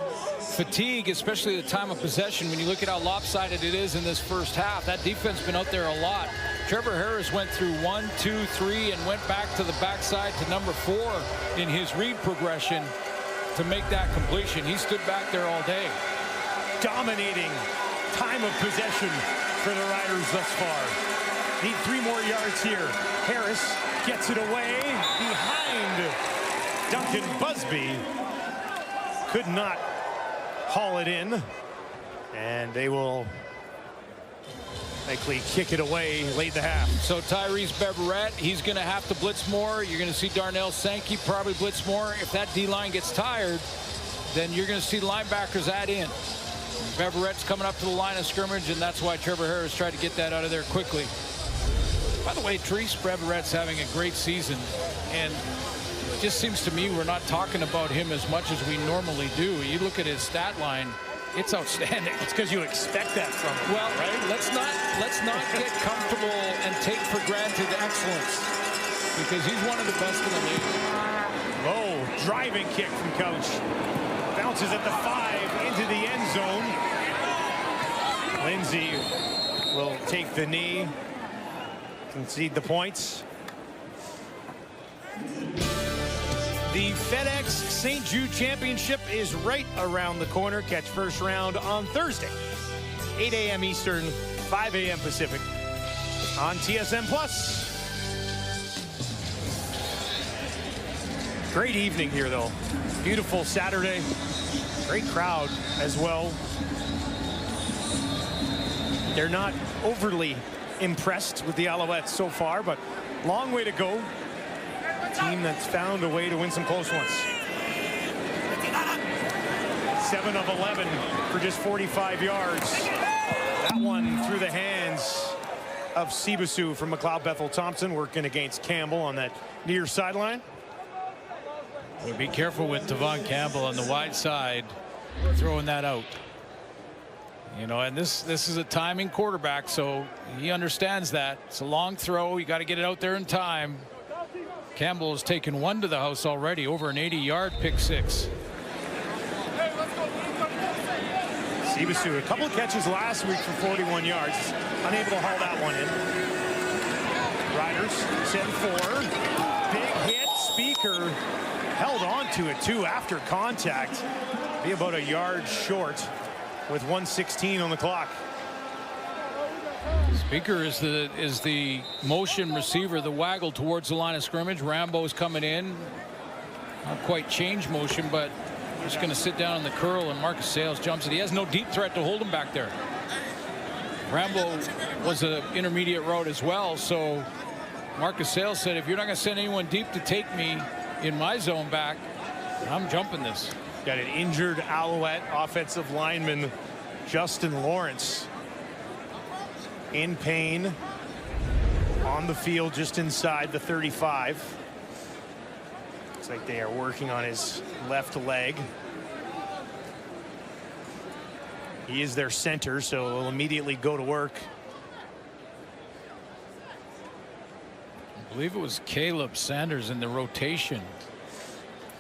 fatigue, especially at the time of possession, when you look at how lopsided it is in this first half, that defense been out there a lot. Trevor Harris went through 1, 2, 3 and went back to the backside to number 4 in his read progression to make that completion. He stood back there all day. Dominating time of possession for the Riders thus far. Need 3 more yards here. Harris gets it away behind Duncan Busby. Could not haul it in. And they will likely kick it away late the half. So Tyrese Beverette, he's going to have to blitz more. You're going to see Darnell Sankey probably blitz more. If that D-line gets tired, then you're going to see linebackers add in. Beverette's coming up to the line of scrimmage, and that's why Trevor Harris tried to get that out of there quickly. By the way, Tyrese Beverette's having a great season, and it just seems to me we're not talking about him as much as we normally do. You look at his stat line, it's outstanding. It's because you expect that from him. Well, right? let's not get comfortable and take for granted excellence, because he's one of the best in the league. Low driving kick from Couch. Bounces at the 5 into the end zone. Lindsay will take the knee, concede the points. The FedEx St. Jude Championship is right around the corner. Catch first round on Thursday, 8 a.m. Eastern, 5 a.m. Pacific on TSN+. Great evening here, though. Beautiful Saturday. Great crowd as well. They're not overly impressed with the Alouettes so far, but long way to go. A team that's found a way to win some close ones. 7 of 11 for just 45 yards. That one through the hands of Sibasu from McLeod Bethel Thompson, working against Campbell on that near sideline. Well, be careful with Tavon Campbell on the wide side, throwing that out. You know, and this is a timing quarterback, so he understands that. It's a long throw. You got to get it out there in time. Campbell has taken one to the house already, over an 80-yard pick six. Sibasu, a couple of catches last week for 41 yards. Unable to haul that one in. Riders send 4. Big hit. Speaker held on to it, too, after contact. Be about a yard short with 1:16 on the clock. Speaker is the motion receiver, the waggle towards the line of scrimmage. Rambo's coming in. Not quite change motion, but just going to sit down in the curl, and Marcus Sales jumps it. He has no deep threat to hold him back there. Rambo was an intermediate route as well, so Marcus Sales said, if you're not going to send anyone deep to take me in my zone back, I'm jumping this. Got an injured Alouette offensive lineman, Justin Lawrence, in pain on the field just inside the 35. Looks like they are working on his left leg. He is their center, so he'll immediately go to work. I believe it was Caleb Sanders in the rotation.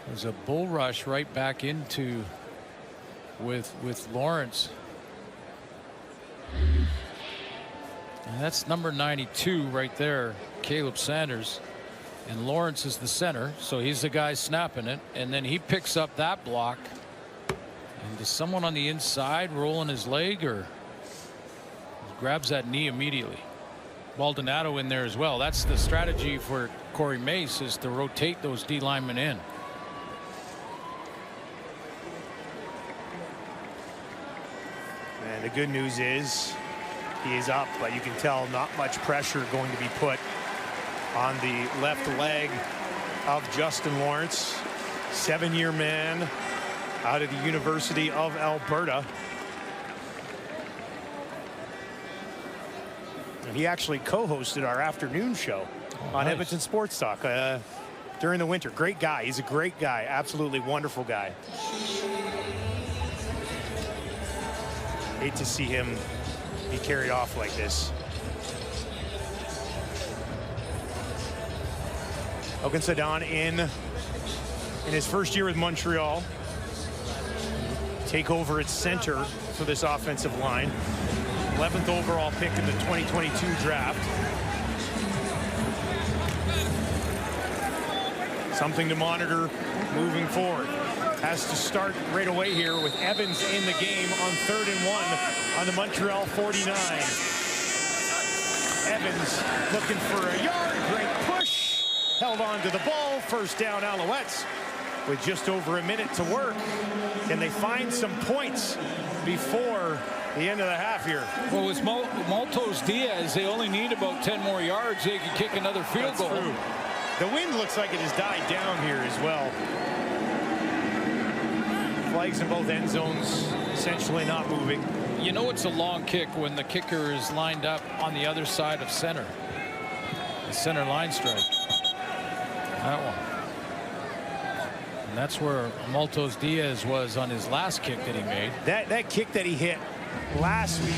There's a bull rush right back into with Lawrence. And that's number 92 right there, Caleb Sanders. And Lawrence is the center, so he's the guy snapping it. And then he picks up that block. And does someone on the inside rolling his leg, or grabs that knee immediately? Baldonado in there as well. That's the strategy for Corey Mace, is to rotate those D linemen in. And the good news is he is up, but you can tell not much pressure going to be put on the left leg of Justin Lawrence, 7-year man out of the University of Alberta. And he actually co-hosted our afternoon show on nice. Edmonton Sports Talk during the winter. Great guy. He's a great guy. Absolutely wonderful guy. Hate to see him be carried off like this. Ogun Sadan in his first year with Montreal. Take over at center for this offensive line. 11th overall pick in the 2022 draft. Something to monitor moving forward. Has to start right away here with Evans in the game on 3rd and 1 on the Montreal 49. Evans looking for a yard. Great push. Held on to the ball. First down, Alouettes, with just over a minute to work. Can they find some points before the end of the half here? Well, with Maltos Diaz, they only need about 10 more yards. They can kick another field goal. True. The wind looks like it has died down here as well. Flags in both end zones, essentially not moving. You know it's a long kick when the kicker is lined up on the other side of center. The center line strike. That one. And that's where Maltos Diaz was on his last kick that he made. That kick that he hit last week,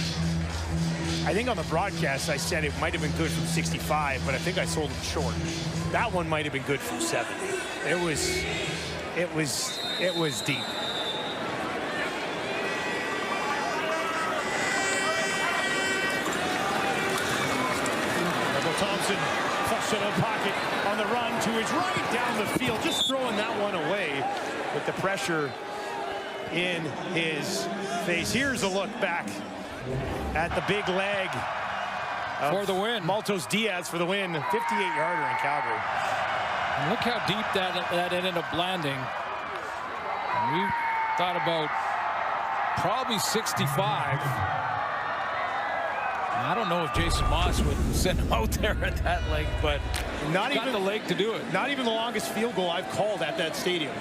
I think on the broadcast I said it might have been good from 65, but I think I sold it short. That one might have been good from 70. It was deep. Thompson flushed out of the pocket on the run to his right down the field, just throwing that one away with the pressure in his face. Here's a look back at the big leg for the win. Maltos Diaz for the win. 58-yarder in Calgary. And look how deep that ended up landing. And we thought about probably 65. I don't know if Jason Moss would send him out there at that length, but not got even the leg to do it. Not even the longest field goal I've called at that stadium.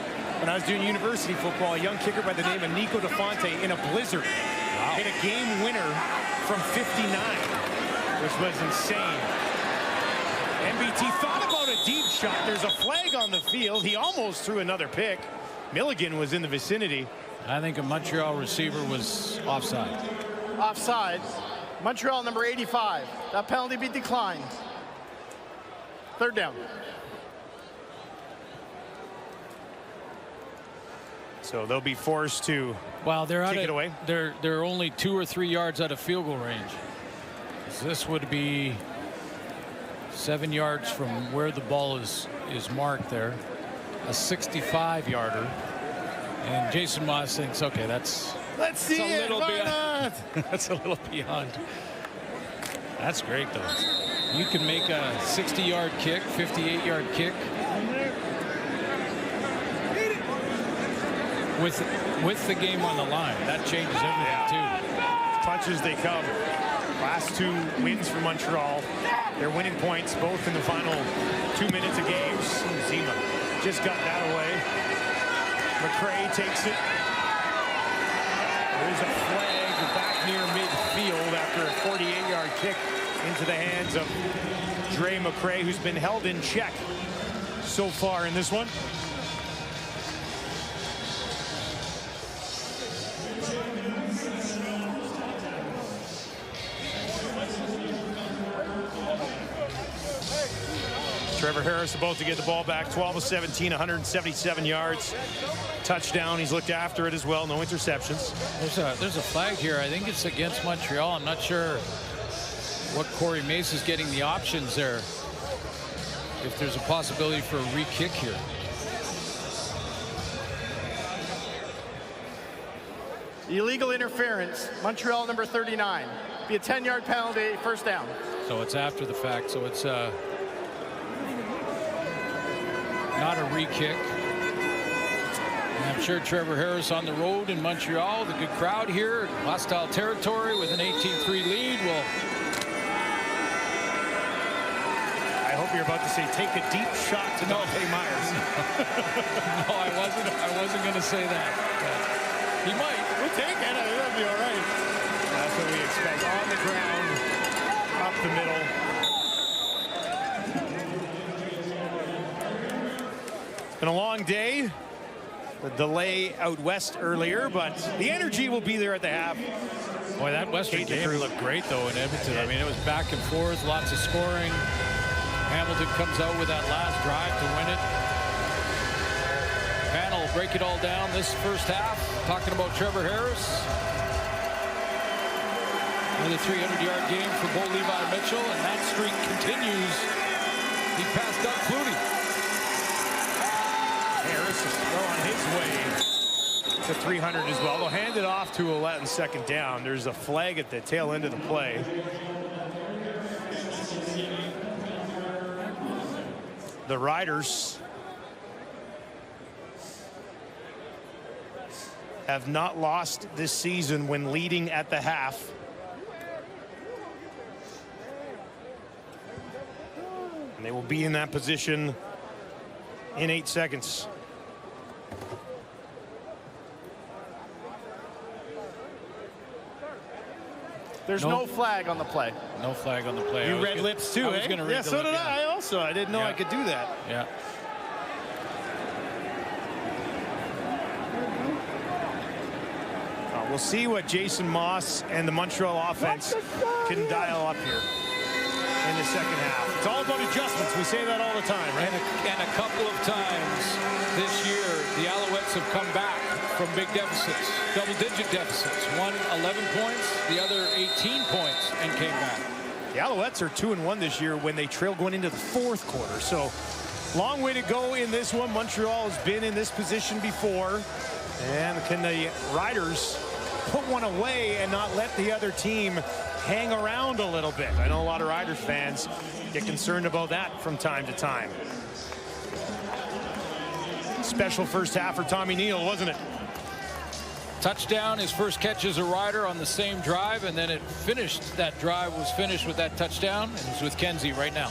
when I was doing university football, a young kicker by the name of Nico DeFonte in a blizzard hit a game winner from 59, which was insane. MBT thought about a deep shot. There's a flag on the field. He almost threw another pick. Milligan was in the vicinity. I think a Montreal receiver was offside. Offside. Montreal number 85. That penalty be declined. Third down. So they'll be forced to take it away. They're only 2 or 3 yards out of field goal range. So this would be 7 yards from where the ball is marked there. A 65-yarder. And Jason Moss thinks, okay, that's Let's see a it. little Why not? that's a little beyond. That's great, though. You can make a 60-yard kick, 58-yard kick with the game on the line. That changes everything, too. Touches they come. Last 2 wins for Montreal. They're winning points both in the final 2 minutes of games. Zima just got that away. McRae takes it. There's a flag back near midfield after a 48-yard kick into the hands of Dre McRae, who's been held in check so far in this one. Trevor Harris about to get the ball back. 12 of 17, 177 yards. Touchdown. He's looked after it as well. No interceptions. There's a flag here. I think it's against Montreal. I'm not sure what Corey Mace is getting the options there. If there's a possibility for a re-kick here. Illegal interference. Montreal number 39. Be a 10-yard penalty. First down. So it's after the fact. So it's not a re-kick. I'm sure Trevor Harris on the road in Montreal, the good crowd here, hostile territory with an 18-3 lead. Well, I hope you're about to say take a deep shot to Dante Myers. No, I wasn't going to say that. But he might. We'll take it. That'll be all right. That's what we expect. On the ground, up the middle. It's been a long day. The delay out west earlier, but the energy will be there at the half. Boy, that Western game looked great, though, in Edmonton. I mean, it was back and forth, lots of scoring. Hamilton comes out with that last drive to win it. Panel break it all down this first half. Talking about Trevor Harris. Another 300-yard game for Bo Levi Mitchell, and that streak continues. He passed Doug Flutie. Harris is on his way to 300 as well. They'll hand it off to Alouette in second down. There's a flag at the tail end of the play. The Riders have not lost this season when leading at the half. And they will be in that position in 8 seconds. There's no flag on the play. No flag on the play. You read lips too, eh? Gonna read yeah, so did I also. I didn't know I could do that. Yeah. We'll see what Jason Moss and the Montreal offense can dial up here in the second half. It's all about adjustments. We say that all the time, right? And a couple of times this year, the Alouettes have come back from big deficits, double-digit deficits. One 11 points, the other 18 points, and came back. The Alouettes are 2-1 this year when they trail going into the fourth quarter. So long way to go in this one. Montreal has been in this position before. And can the Riders put one away and not let the other team hang around a little bit? I know a lot of Riders fans get concerned about that from time to time. Special first half for Tommy Neal, wasn't it? Touchdown, his first catch as a Rider on the same drive, and then it finished, that drive was finished with that touchdown, and he's with Kenzie right now.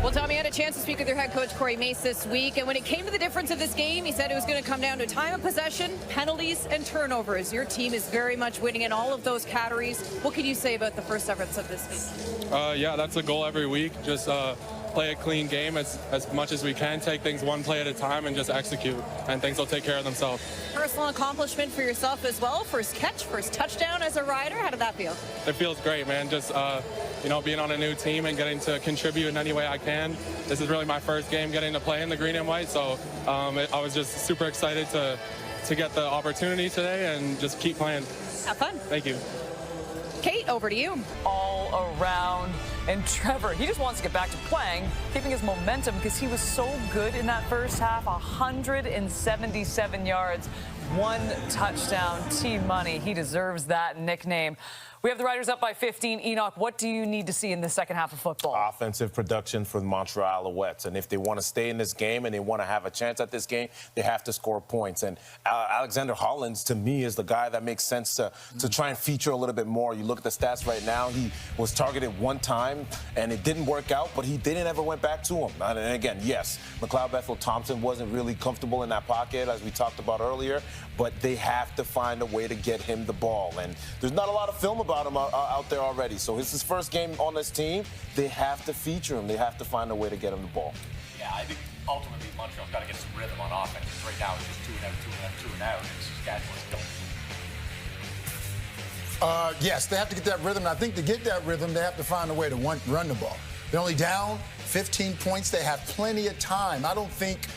Well, Tommy had a chance to speak with your head coach, Corey Mace, this week. And when it came to the difference of this game, he said it was going to come down to time of possession, penalties, and turnovers. Your team is very much winning in all of those categories. What can you say about the first efforts of this week? Yeah, that's a goal every week. Just play a clean game as much as we can, take things one play at a time, and just execute, and things will take care of themselves. Personal accomplishment for yourself as well. First catch, first touchdown as a Rider. How did that feel? It feels great, man. Just being on a new team and getting to contribute in any way I can. This is really my first game getting to play in the green and white, so I was just super excited to get the opportunity today and just keep playing. Have fun. Thank you. Kate, over to you. All around. And Trevor, he just wants to get back to playing, keeping his momentum because he was so good in that first half. 177 yards, 1 touchdown. Team money. He deserves that nickname. We have the Riders up by 15. Enoch, what do you need to see in the second half of football? Offensive production for the Montreal Alouettes. And if they want to stay in this game and they want to have a chance at this game, they have to score points. And Alexander Hollins, to me, is the guy that makes sense to try and feature a little bit more. You look at the stats right now. He was targeted one time, and it didn't work out, but he didn't ever went back to him. And again, yes, McLeod Bethel-Thompson wasn't really comfortable in that pocket, as we talked about earlier, but they have to find a way to get him the ball. And there's not a lot of film about him out there already. So it's his first game on this team. They have to feature him. They have to find a way to get him the ball. Yeah, I think ultimately Montreal's got to get some rhythm on offense. Right now it's just 2 and out, 2 and out, 2 and out, and Saskatchewan's killing. Yes, they have to get that rhythm. And I think to get that rhythm, they have to find a way to run the ball. They're only down 15 points. They have plenty of time. I don't think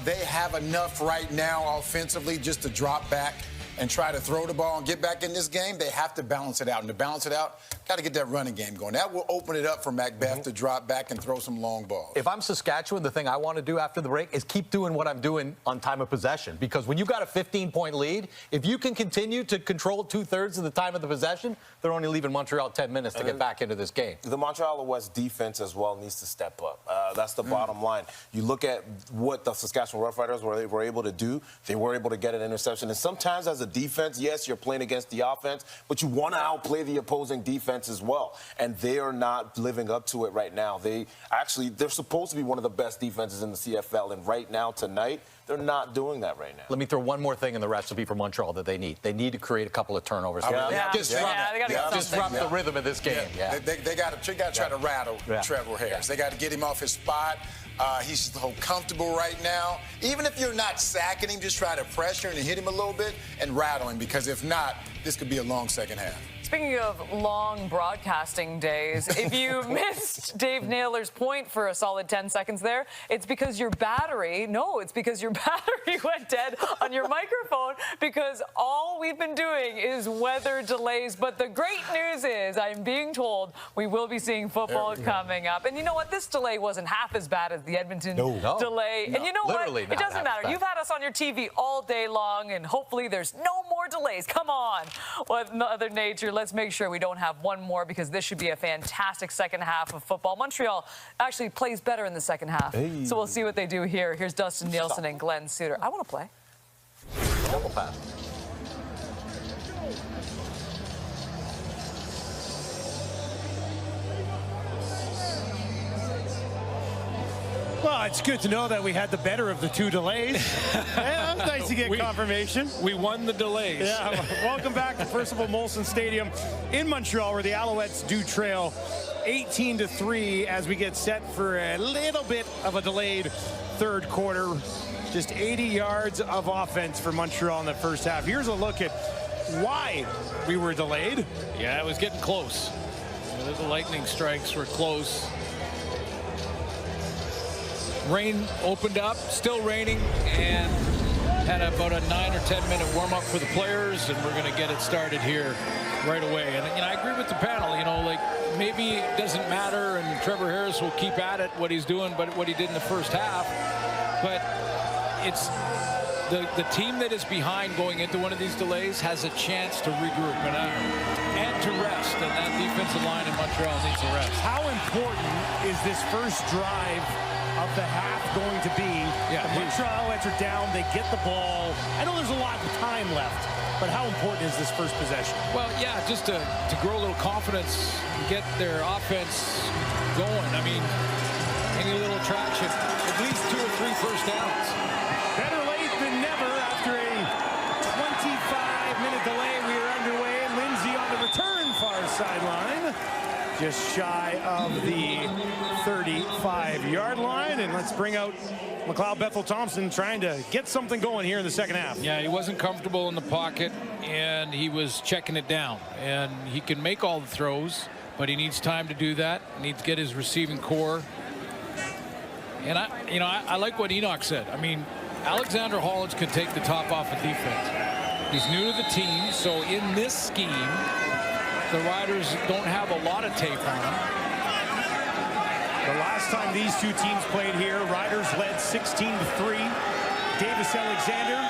they have enough right now offensively just to drop back and try to throw the ball and get back in this game. They have to balance it out. And to balance it out, got to get that running game going. That will open it up for Macbeth to drop back and throw some long balls. If I'm Saskatchewan, the thing I want to do after the break is keep doing what I'm doing on time of possession. Because when you got a 15-point lead, if you can continue to control 2/3 of the time of the possession, they're only leaving Montreal 10 minutes to get back into this game. The Montreal Alouettes defense as well needs to step up. That's the bottom line. You look at what the Saskatchewan Roughriders were able to do. They were able to get an interception. And sometimes as a defense, yes, you're playing against the offense, but you want to outplay the opposing defense as well. And they are not living up to it right now. They're supposed to be one of the best defenses in the CFL. And right now, tonight, they're not doing that right now. Let me throw one more thing in the recipe for Montreal that they need. They need to create a couple of turnovers. Disrupt the rhythm of this game. Yeah. They got to try to rattle Trevor Harris. They got to get him off his spot. He's so comfortable right now. Even if you're not sacking him, just try to pressure him and hit him a little bit and rattle him, because if not, this could be a long second half. Speaking of long broadcasting days, if you missed Dave Naylor's point for a solid 10 seconds there, it's because your battery went dead on your microphone, because all we've been doing is weather delays. But the great news is I'm being told we will be seeing football coming up. And you know what? This delay wasn't half as bad as the Edmonton delay. And you know what? It doesn't matter. You've had us on your TV all day long, and hopefully there's no more delays. Come on. With Mother Nature, let's make sure we don't have one more, because this should be a fantastic second half of football. Montreal actually plays better in the second half. So we'll see what they do here. Here's Dustin Nielsen and Glenn Suter. I want to play. Double pass. Well, it's good to know that we had the better of the 2 delays. Yeah, it was nice to get confirmation. We won the delays. Yeah, welcome back to Percival Molson Stadium in Montreal, where the Alouettes do trail 18-3 as we get set for a little bit of a delayed third quarter. Just 80 yards of offense for Montreal in the first half. Here's a look at why we were delayed. Yeah, it was getting close. The lightning strikes were close. Rain opened up, still raining, and had about a 9 or 10 minute warm-up for the players, and we're going to get it started here right away. And I agree with the panel. Maybe it doesn't matter, and Trevor Harris will keep at it what he's doing, but what he did in the first half. But it's the team that is behind going into one of these delays has a chance to regroup and to rest, and that defensive line in Montreal needs to rest. How important is this first drive of the half going to be? The Montreal Alouettes are down, they get the ball. I know there's a lot of time left, but how important is this first possession? Well, yeah, just to grow a little confidence and get their offense going. I mean, traction. At least 2 or 3 first downs. Better late than never. After a 25-minute delay, we are underway. Lindsay on the return far sideline. Just shy of the 35-yard line. And let's bring out McLeod Bethel-Thompson trying to get something going here in the second half. Yeah, he wasn't comfortable in the pocket, and he was checking it down. And he can make all the throws, but he needs time to do that. He needs to get his receiving core. And I like what Enoch said. I mean, Alexander Hollins could take the top off of defense. He's new to the team, so in this scheme, the Riders don't have a lot of tape on him. The last time these two teams played here, Riders led 16-3. Davis Alexander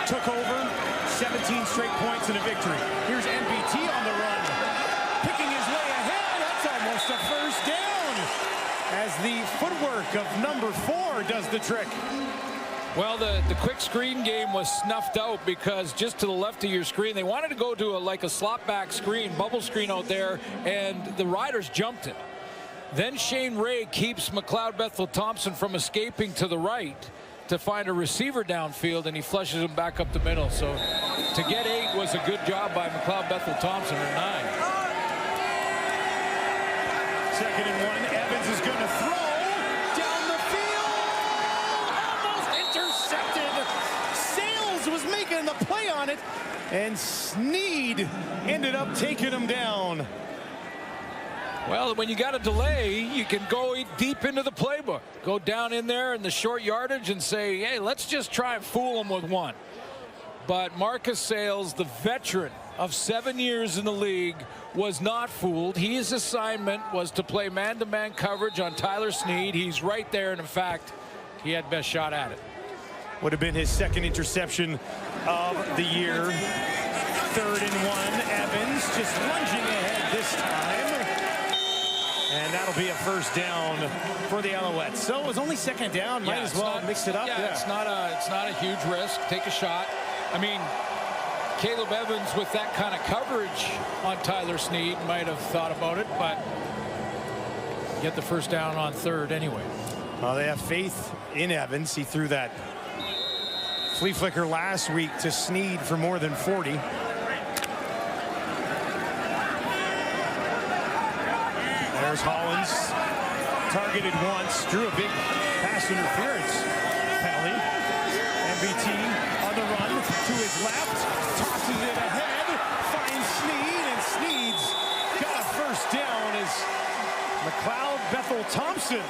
took over, 17 straight points and a victory. Here's NBT on the run, picking his way ahead. That's almost a first down, as the footwork of number 4 does the trick. Well, the quick screen game was snuffed out because just to the left of your screen, they wanted to go to a slot back screen, bubble screen out there, and the Riders jumped it. Then Shane Ray keeps McLeod Bethel-Thompson from escaping to the right to find a receiver downfield, and he flushes him back up the middle. So to get 8 was a good job by McLeod Bethel-Thompson at 9. 2nd and 1. Evans is going to throw down the field. Almost intercepted. Sales was making the play on it, and Sneed ended up taking him down. Well, when you got a delay, you can go deep into the playbook. Go down in there in the short yardage and say, hey, let's just try and fool them with one. But Marcus Sales, the veteran of 7 years in the league, was not fooled. His assignment was to play man-to-man coverage on Tyler Sneed. He's right there, and in fact, he had best shot at it. Would have been his 2nd interception of the year. 3rd and 1. Evans just lunging ahead this time. And that'll be a first down for the Alouettes. So it was only 2nd down. Might as well mix it up. Yeah, it's not a huge risk. Take a shot. I mean, Caleb Evans with that kind of coverage on Tyler Sneed might have thought about it, but get the first down on 3rd anyway. Well, they have faith in Evans. He threw that flea flicker last week to Sneed for more than 40. There's Hollins, targeted once, drew a big pass interference penalty. MBT on the run to his left, tosses it ahead, finds Sneed, and Sneed's got a first down as McLeod Bethel-Thompson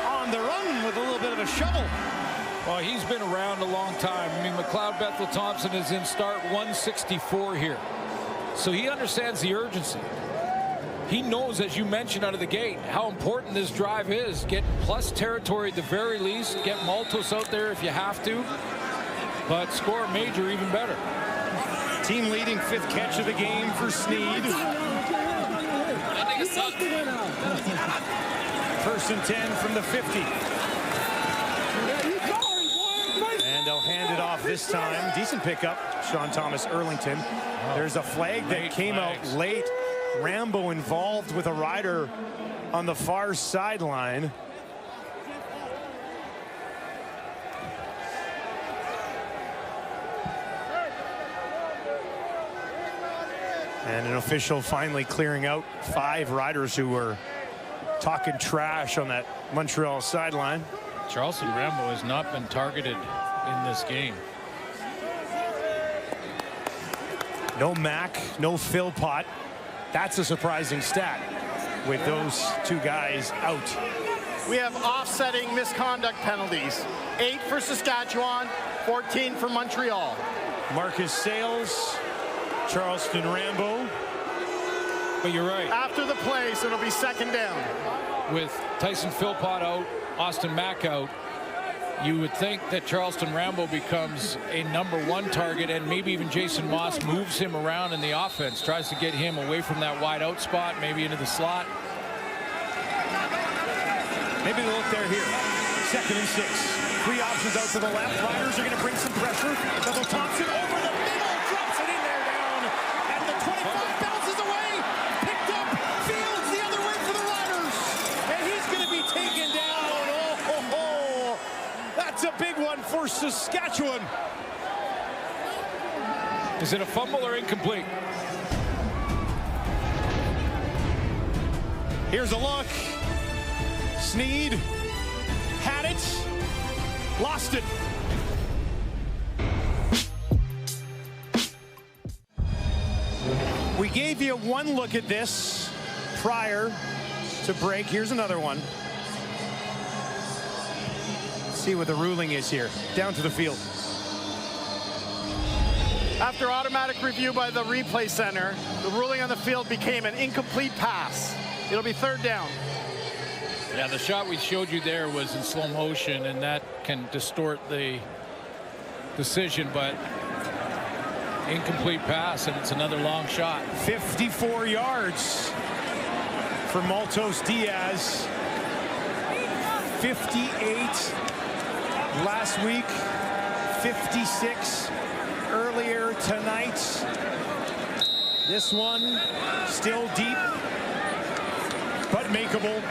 on the run with a little bit of a shovel. Well, he's been around a long time. I mean, McLeod Bethel-Thompson is in start 164 here. So he understands the urgency. He knows, as you mentioned out of the gate, how important this drive is. Get plus territory at the very least. Get Maltos out there if you have to. But score a major even better. Team leading 5th catch of the game for Sneed. 1st and 10 from the 50. And they'll hand it off this time. Decent pickup, Sean Thomas Erlington. There's a flag that came out late. Rambo involved with a rider on the far sideline. And an official finally clearing out 5 riders who were talking trash on that Montreal sideline. Charleston Rambo has not been targeted in this game. No Mac, no Philpott. That's a surprising stat with those 2 guys out. We have offsetting misconduct penalties. 8 for Saskatchewan, 14 for Montreal. Marcus Sales, Charleston Rambo. But you're right. After the play, so it'll be 2nd down. With Tyson Philpott out, Austin Mack out, you would think that Charleston Rambo becomes a #1 target, and maybe even Jason Moss moves him around in the offense, tries to get him away from that wide out spot, maybe into the slot. Maybe they'll look there here. 2nd and 6. 3 options out to the left. Riders are going to bring some pressure. Bethel-Thompson over the middle, drops it in there down at the 25, bounces away, picked up, Fields the other way for the Riders, and he's going to be taken down Saskatchewan. Is it a fumble or incomplete? Here's a look. Sneed had it, lost it. We gave you one look at this prior to break. Here's another one. Let's see what the ruling is here. Down to the field. After automatic review by the replay center, the ruling on the field became an incomplete pass. It'll be third down. Yeah, the shot we showed you there was in slow motion, and that can distort the decision, but incomplete pass, and it's another long shot. 54 yards for Maltos Diaz. 58 last week, 56 earlier tonight. This one still deep, but makeable.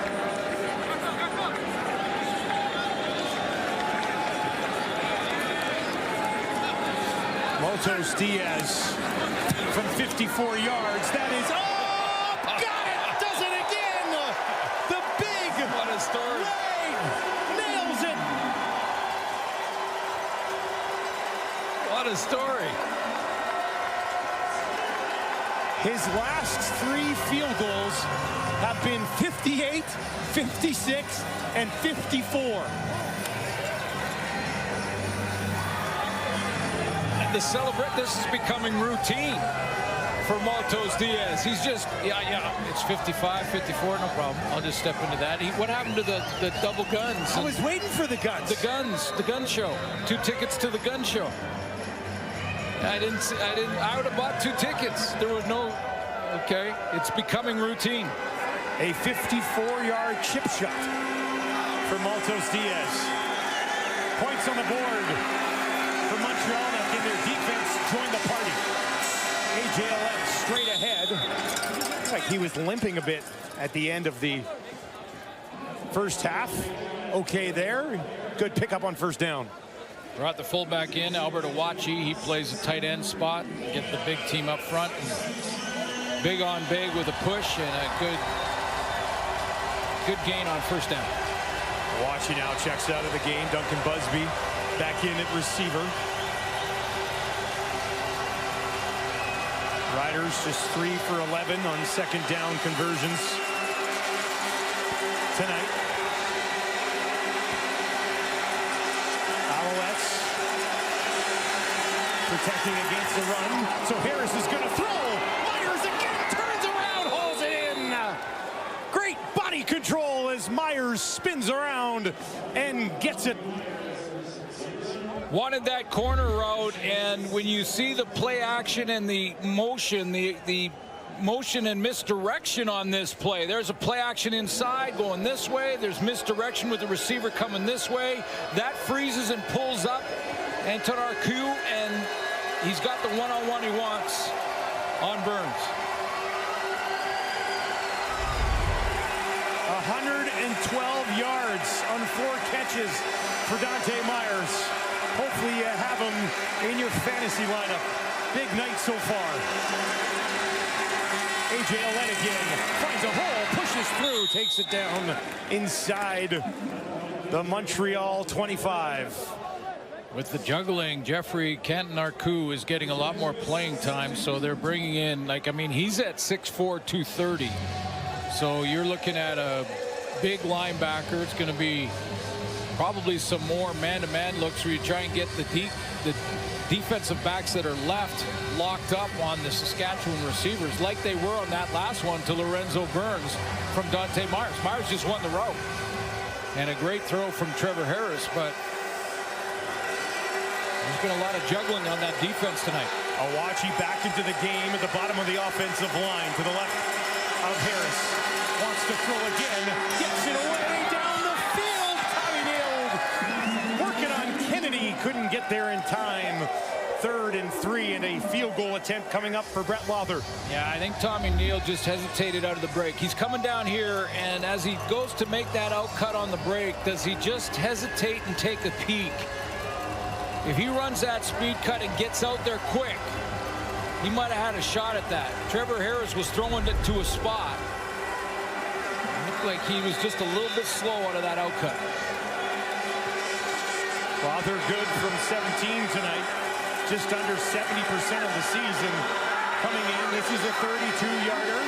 Maltos Diaz from 54 yards. That is, oh, got it, does it again. The big what a story. leg nails it. What a story. His last 3 field goals have been 58, 56, and 54. This is becoming routine for Maltos Diaz. He's just, it's 55, 54, no problem. I'll just step into that. What happened to the double guns? I was waiting for the guns. The gun show. 2 tickets to the gun show. I would have bought 2 tickets. There was no, okay. It's becoming routine. A 54-yard chip shot for Maltos Diaz. Points on the board for Montreal. Now can their defense join the party. A.J. Alouette straight ahead. Looks like he was limping a bit at the end of the first half. Okay there. Good pickup on first down. Brought the fullback in, Albert Awachi. He plays a tight end spot. Get the big team up front. And big on big with a push and a good gain on first down. Awachi now checks out of the game. Duncan Busby back in at receiver. Riders just 3 for 11 on second down conversions tonight. Alouettes protecting against the run. So Harris is going to throw. Myers again turns around, hauls it in. Great body control as Myers spins around and gets it. Wanted that corner route, and when you see the play action and the motion, the motion and misdirection on this play. There's a play action inside going this way. There's misdirection with the receiver coming this way. That freezes and pulls up Anton Arcu, and he's got the one-on-one he wants on Burns. 112 yards on 4 catches for Dante Myers. Hopefully you have him in your fantasy lineup. Big night so far. A.J. Alouette again finds a hole, pushes through, takes it down inside the Montreal 25. With the juggling, Jeffrey Canton-Arcu is getting a lot more playing time, so they're bringing in, he's at 6'4", 230. So you're looking at a big linebacker. It's going to be probably some more man-to-man looks where you try and get the defensive backs that are left locked up on the Saskatchewan receivers like they were on that last one to Lorenzo Burns from Dante Myers. Myers just won the route. And a great throw from Trevor Harris, but there's been a lot of juggling on that defense tonight. Awachi back into the game at the bottom of the offensive line to the left of Harris. Wants to throw again, gets it away down the field. Tommy Neal working on Kennedy, couldn't get there in time. 3rd and 3 and a field goal attempt coming up for Brett Lawther. Yeah, I think Tommy Neal just hesitated out of the break. He's coming down here, and as he goes to make that out cut on the break, does he just hesitate and take a peek? If he runs that speed cut and gets out there quick, he might have had a shot at that. Trevor Harris was throwing it to a spot. It looked like he was just a little bit slow out of that outcut. Well, they're good from 17 tonight. Just under 70% of the season coming in. This is a 32-yarder.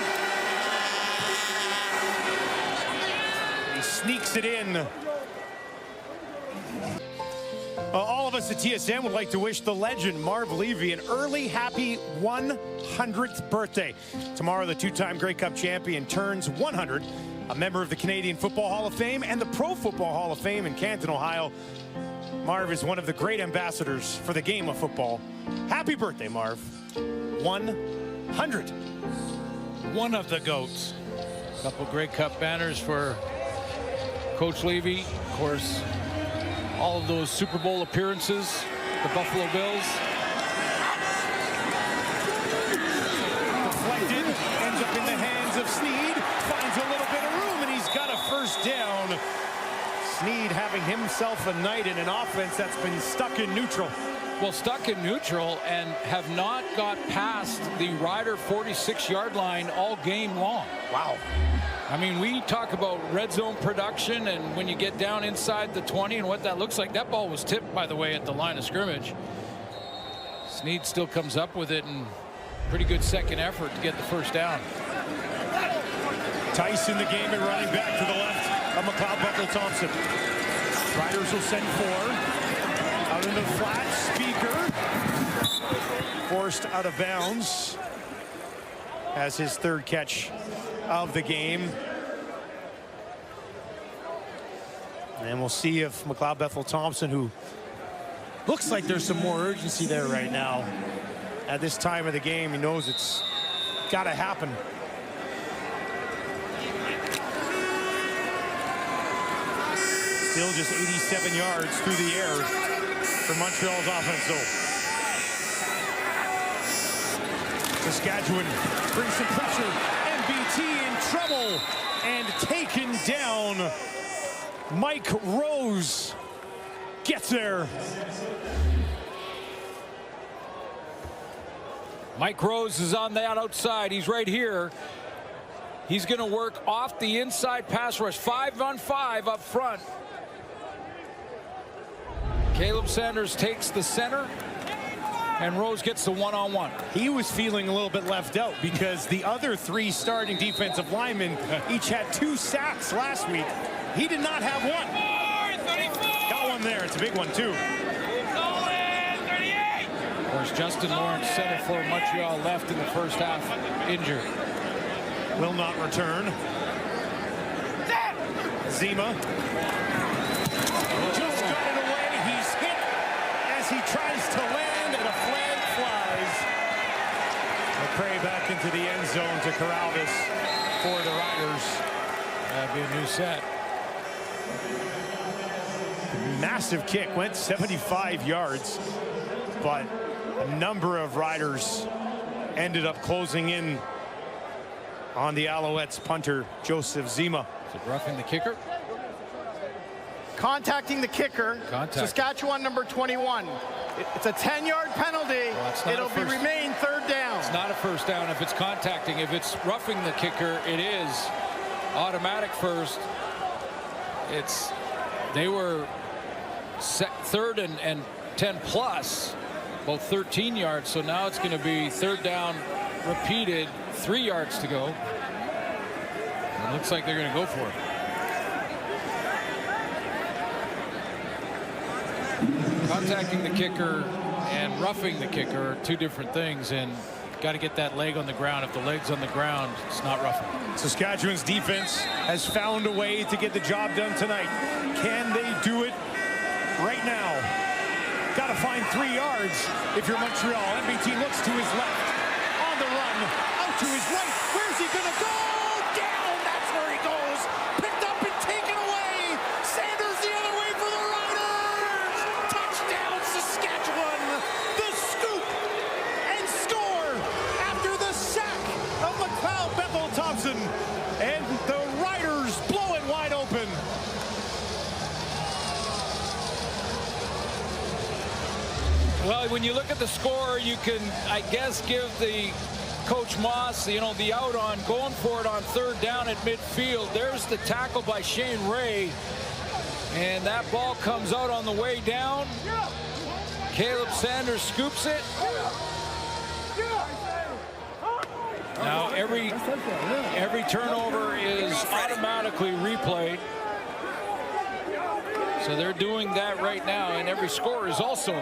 He sneaks it in. All of us at TSN would like to wish the legend Marv Levy an early happy 100th birthday. Tomorrow, the two-time Grey Cup champion turns 100, a member of the Canadian Football Hall of Fame and the Pro Football Hall of Fame in Canton, Ohio. Marv is one of the great ambassadors for the game of football. Happy birthday, Marv. 100. One of the GOATs. A couple Grey Cup banners for Coach Levy. Of course, all of those Super Bowl appearances, the Buffalo Bills. Deflected, ends up in the hands of Sneed, finds a little bit of room, and he's got a first down. Sneed having himself a night in an offense that's been stuck in neutral. Well, stuck in neutral and have not got past the Rider 46-yard line all game long. Wow. I mean, we talk about red zone production and when you get down inside the 20 and what that looks like. That ball was tipped, by the way, at the line of scrimmage. Sneed still comes up with it, and pretty good second effort to get the first down. Tice in the game and running back to the left of McLeod Bethel-Thompson. Riders will send 4. Out in the flat, Speaker. Forced out of bounds. Has his third catch of the game. And we'll see if McLeod Bethel-Thompson, who looks like there's some more urgency there right now. At this time of the game, he knows it's got to happen. Still just 87 yards through the air for Montreal's offense, though. Saskatchewan brings some pressure. MBT in trouble and taken down. Mike Rose gets there. Mike Rose is on that outside. He's right here. He's going to work off the inside pass rush. 5-on-5 up front. Caleb Sanders takes the center, and Rose gets the one-on-one. He was feeling a little bit left out because the other 3 starting defensive linemen each had 2 sacks last week. He did not have one. Got one there. It's a big one, too. Of course, Justin Lawrence, center for Montreal, left in the first half, injured. Will not return. Zima. Just got it away. He's hit as he tries to land, and a flag flies. McCray back into the end zone to corral this for the Riders. That'd be a new set. Massive kick, went 75 yards, but a number of Riders ended up closing in on the Alouettes punter, Joseph Zima. Is it roughing the kicker? Contacting the kicker. Saskatchewan number 21. It's a 10-yard penalty. It'll remain third down. It's not a first down if it's contacting. If it's roughing the kicker, it is automatic first. They were third and 10 plus, both 13 yards. So now it's going to be third down repeated, 3 yards to go. It looks like they're going to go for it. Contacting the kicker and roughing the kicker are 2 different things, and got to get that leg on the ground. If the leg's on the ground, it's not roughing. Saskatchewan's defense has found a way to get the job done tonight. Can they do it right now? Got to find 3 yards if you're Montreal. MBT looks to his left, on the run, out to his right. Where's he going to go? Down! That's where he goes. Picked up and taken away. Sanders the other way for the Riders. Touchdown, Saskatchewan. The scoop and score after the sack of McLeod Bethel-Thompson. And the Riders blow it wide open. Well, when you look at the score, you can, I guess, give the Coach Moss, the out on going for it on third down at midfield. There's the tackle by Shane Ray. And that ball comes out on the way down. Caleb Sanders scoops it. Now every turnover is automatically replayed. So they're doing that right now, and every score is also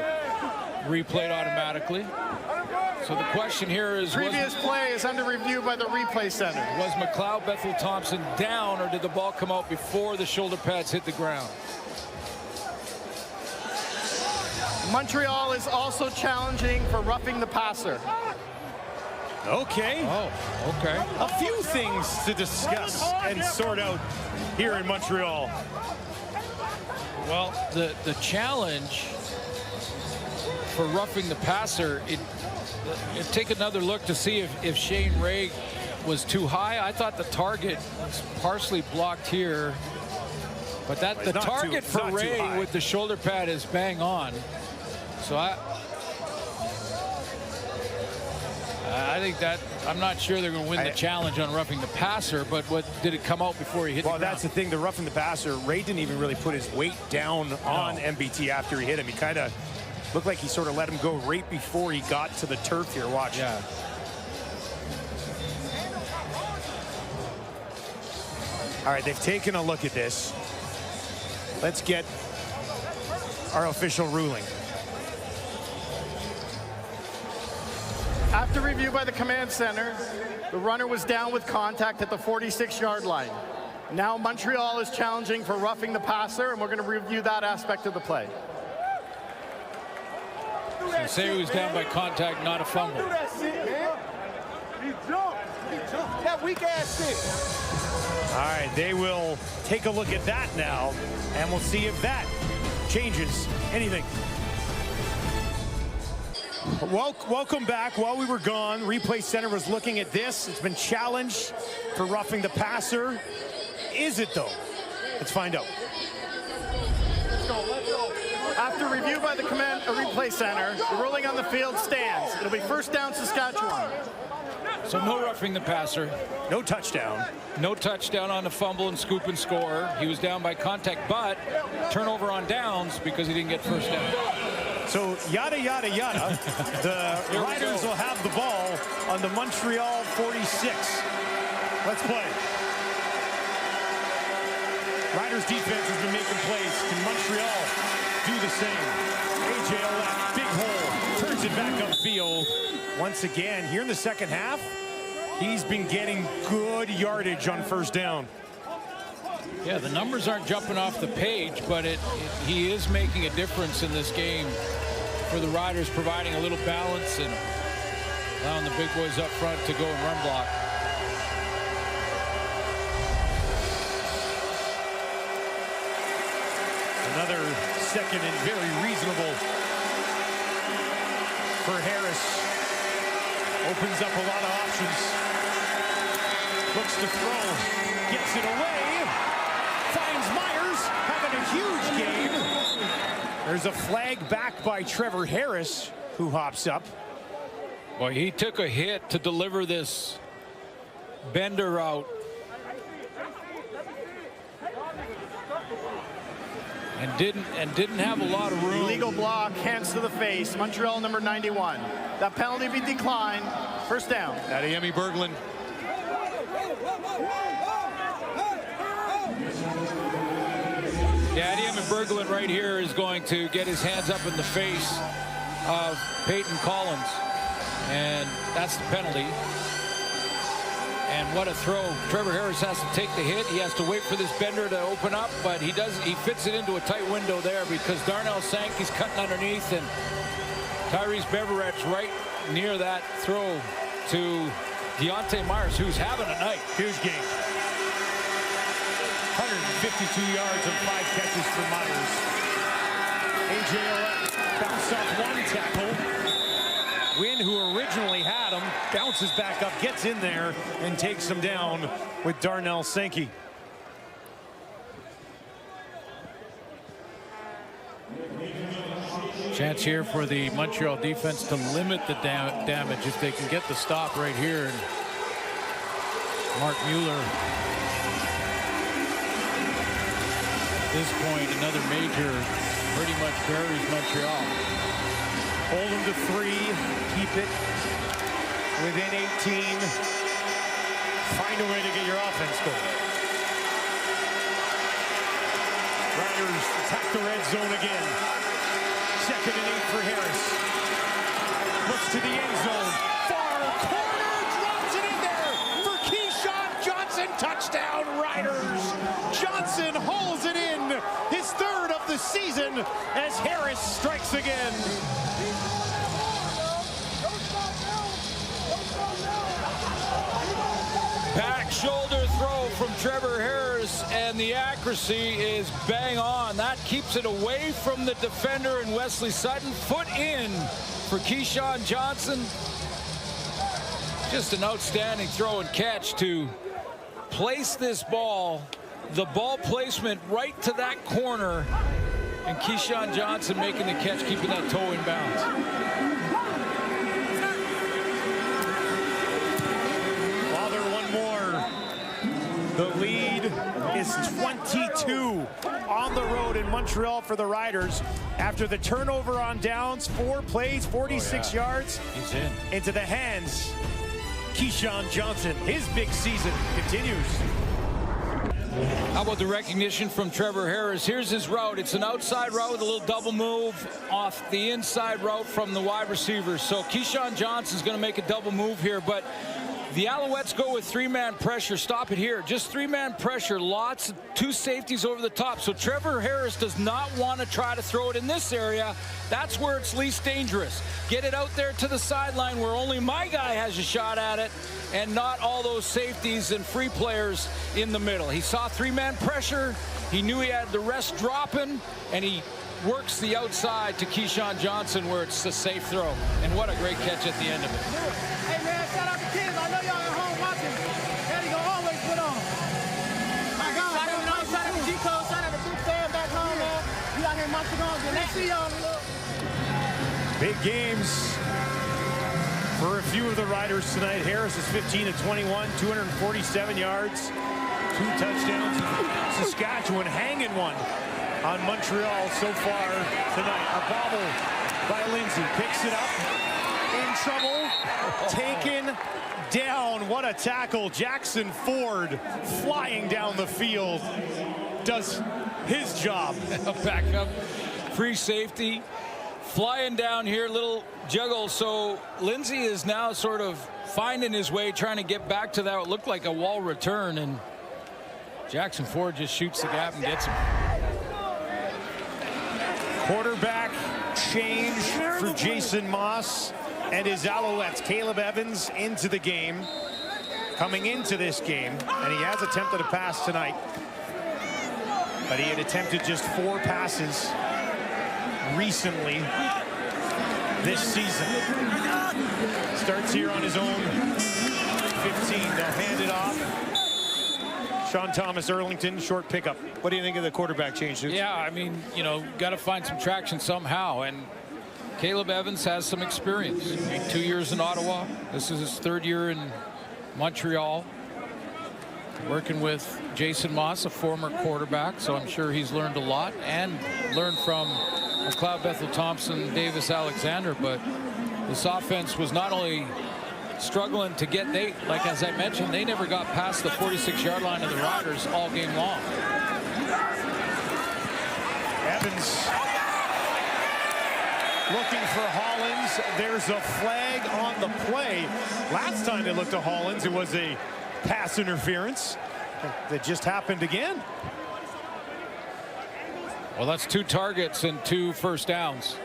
replayed automatically. So the question here is, previous play is under review by the replay center. Was McLeod Bethel Thompson down, or did the ball come out before the shoulder pads hit the ground? Montreal is also challenging for roughing the passer. Okay. Oh, okay. A few things to discuss and sort out here in Montreal. Well, the challenge for roughing the passer, take another look to see if Shane Ray was too high. I thought the target was partially blocked here, but the target for Ray with the shoulder pad is bang on. So I think that, I'm not sure they're going to win the challenge on roughing the passer, but did it come out before he hit the ground? Well, that's the thing, the roughing the passer, Ray didn't even really put his weight down on MBT after he hit him. He kind of looked like he sort of let him go right before he got to the turf here. Watch. Yeah. All right, they've taken a look at this. Let's get our official ruling. After review by the command center, the runner was down with contact at the 46-yard line. Now Montreal is challenging for roughing the passer, and we're going to review that aspect of the play. So say he was down by contact, not a fumble. That weak ass shit. All right, they will take a look at that now, and we'll see if that changes anything. Welcome back. While we were gone, Replay Center was looking at this. It's been challenged for roughing the passer. Is it, though? Let's find out. After review by the Replay Center, the ruling on the field stands. It'll be first down, Saskatchewan. So no roughing the passer. No touchdown. No touchdown on the fumble and scoop and score. He was down by contact, but turnover on downs because he didn't get first down. So yada, yada, yada. The Riders will have the ball on the Montreal 46. Let's play. Riders defense has been making plays. Can Montreal do the same? AJ Alouette, big hole, turns it back upfield. Once again, here in the second half, he's been getting good yardage on first down. Yeah, the numbers aren't jumping off the page, but he is making a difference in this game for the Riders, providing a little balance and allowing the big boys up front to go and run block. Another second and very reasonable for Harris. Opens up a lot of options. Looks to throw. Gets it away. Finds Myers having a huge game. There's a flag back by Trevor Harris, who hops up. Boy, he took a hit to deliver this bender route. And didn't have a lot of room. Illegal block, hands to the face. Montreal number 91. That penalty be declined. First down. Adeyemi Berglund. Yeah, Adeyemi Berglund right here is going to get his hands up in the face of Peyton Collins. And that's the penalty. And what a throw. Trevor Harris has to take the hit. He has to wait for this bender to open up, but he fits it into a tight window there because Darnell Sankey's cutting underneath, and Tyrese Beveret's right near that throw to Deontay Myers, who's having a night. Huge game. 152 yards and 5 catches for Myers. AJ Alouette bounced off one tackle. Wynn, who originally had him, bounces back up, gets in there, and takes him down with Darnell Sankey. Chance here for the Montreal defense to limit the damage if they can get the stop right here. And Mark Mueller, at this point, another major, pretty much buries Montreal. Hold them to 3, keep it within 18. Find a way to get your offense going. Riders attack the red zone again. 2nd and 8 for Harris. Looks to the end zone. Far corner, drops it in there for Keyshawn Johnson. Touchdown, Riders. Johnson hauls it in. His 3rd of the season as Harris strikes again. Back shoulder throw from Trevor Harris, and the accuracy is bang on. That keeps it away from the defender and Wesley Sutton. Foot in for Keyshawn Johnson. Just an outstanding throw and catch to place this ball. The ball placement right to that corner, and Keyshawn Johnson making the catch, keeping that toe in bounds. The lead is 22 on the road in Montreal for the Riders after the turnover on downs. 4 plays, 46 yards. He's in. Into the hands. Keyshawn Johnson, his big season continues. How about the recognition from Trevor Harris? Here's his route. It's an outside route with a little double move off the inside route from the wide receiver. So Keyshawn Johnson's going to make a double move here, but the Alouettes go with 3-man pressure. Stop it here. Just 3-man pressure. Lots of 2 safeties over the top. So Trevor Harris does not want to try to throw it in this area. That's where it's least dangerous. Get it out there to the sideline where only my guy has a shot at it and not all those safeties and free players in the middle. He saw 3-man pressure. He knew he had the rest dropping, and he works the outside to Keyshawn Johnson where it's a safe throw. And what a great catch at the end of it. Hey, man, shout out to kids. I know y'all at home watching. Daddy gonna always put on. My God. Shout out to G-Code. Shout out to Big Fan back home, man. We out here in Montreal. Let's see y'all. Big games for a few of the Riders tonight. Harris is 15 of 21, 247 yards, 2 touchdowns. Saskatchewan hanging one on Montreal so far tonight. A bobble by Lindsay. Picks it up. In trouble. Taken down. What a tackle. Jackson Ford flying down the field. Does his job. Back up. Free safety. Flying down here. Little juggle. So Lindsay is now sort of finding his way, trying to get back to that. What looked like a wall return. And Jackson Ford just shoots the gap and gets him. Quarterback change for Jason Moss and his Alouettes. Caleb Evans into the game, coming into this game, and he has attempted a pass tonight, but he had attempted just 4 passes recently this season. Starts here on his own 15. They'll hand it off. Sean Thomas Erlington, short pickup. What do you think of the quarterback change, Dukes? Yeah, I mean, you know, got to find some traction somehow. And Caleb Evans has some experience. 2 years in Ottawa. This is his 3rd year in Montreal. Working with Jason Moss, a former quarterback. So I'm sure he's learned a lot and learned from McLeod Bethel Thompson, Davis Alexander. But this offense was not only struggling to get, like as I mentioned, they never got past the 46-yard line of the Riders all game long. Evans looking for Hollins. There's a flag on the play. Last time they looked at Hollins, it was a pass interference. That just happened again. Well, that's 2 targets and 2 first downs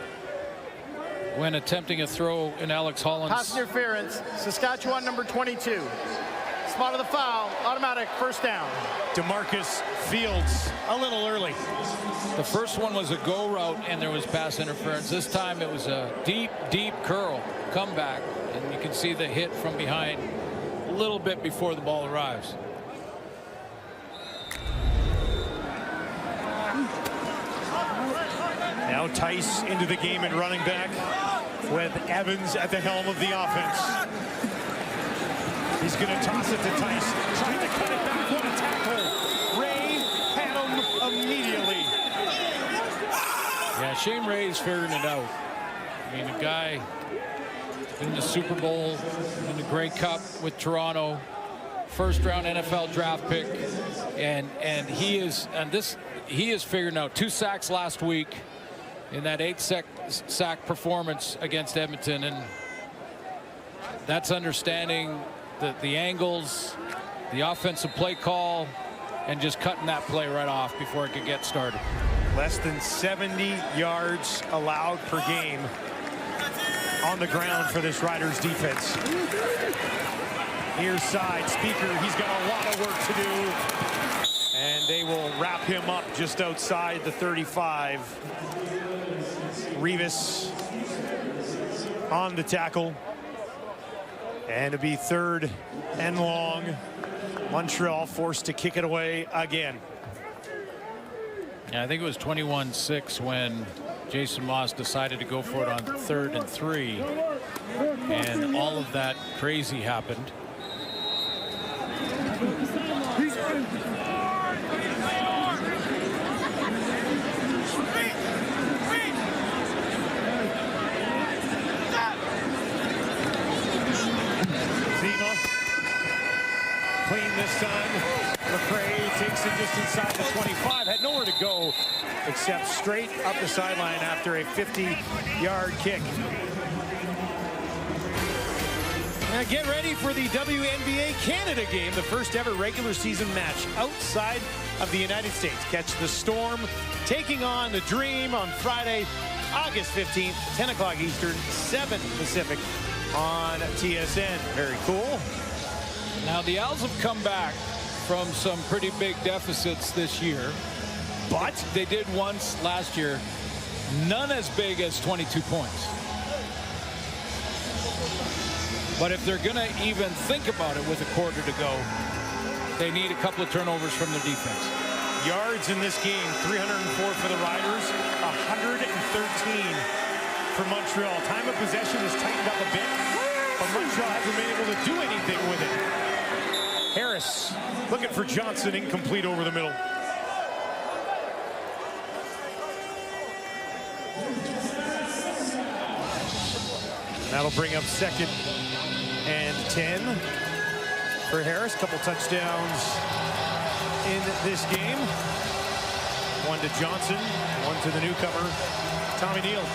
when attempting a throw in Alex Hollins. Pass interference, Saskatchewan number 22. Spot of the foul, automatic first down. DeMarcus Fields a little early. The first one was a go route and there was pass interference. This time it was a deep, deep curl comeback, and you can see the hit from behind a little bit before the ball arrives. Now Now Tice into the game and running back with Evans at the helm of the offense. He's going to toss it to Tice, trying to cut it back. What a tackle. Ray had him immediately. Yeah, Shane Ray's figuring it out. I mean, a guy in the Super Bowl, in the Grey Cup with Toronto, first-round NFL draft pick, and he is figuring out 2 sacks last week in that 8-sack performance against Edmonton, and that's understanding the angles, the offensive play call, and just cutting that play right off before it could get started. Less than 70 yards allowed per game on the ground for this Riders defense. Near side, Speaker, he's got a lot of work to do. And they will wrap him up just outside the 35. Revis on the tackle. And it'll be 3rd and long. Montreal forced to kick it away again. Yeah, I think it was 21-6 when Jason Moss decided to go for it on 3rd and 3. And all of that crazy happened. Clean this time. McRae takes it just inside the 25. Had nowhere to go except straight up the sideline after a 50-yard kick. Now get ready for the WNBA Canada game, the first ever regular season match outside of the United States. Catch the Storm taking on the Dream on Friday, August 15th, 10 o'clock Eastern, 7 Pacific on TSN. Very cool. Now, the Owls have come back from some pretty big deficits this year, but they did once last year, none as big as 22 points. But if they're going to even think about it with a quarter to go, they need a couple of turnovers from their defense. Yards in this game, 304 for the Riders, 113 for Montreal. Time of possession is tightened up a bit, but Montreal hasn't been able to do anything with it. Harris looking for Johnson, incomplete over the middle. That'll bring up 2nd and 10 for Harris. Couple touchdowns in this game. One to Johnson, one to the newcomer, Tommy Neal.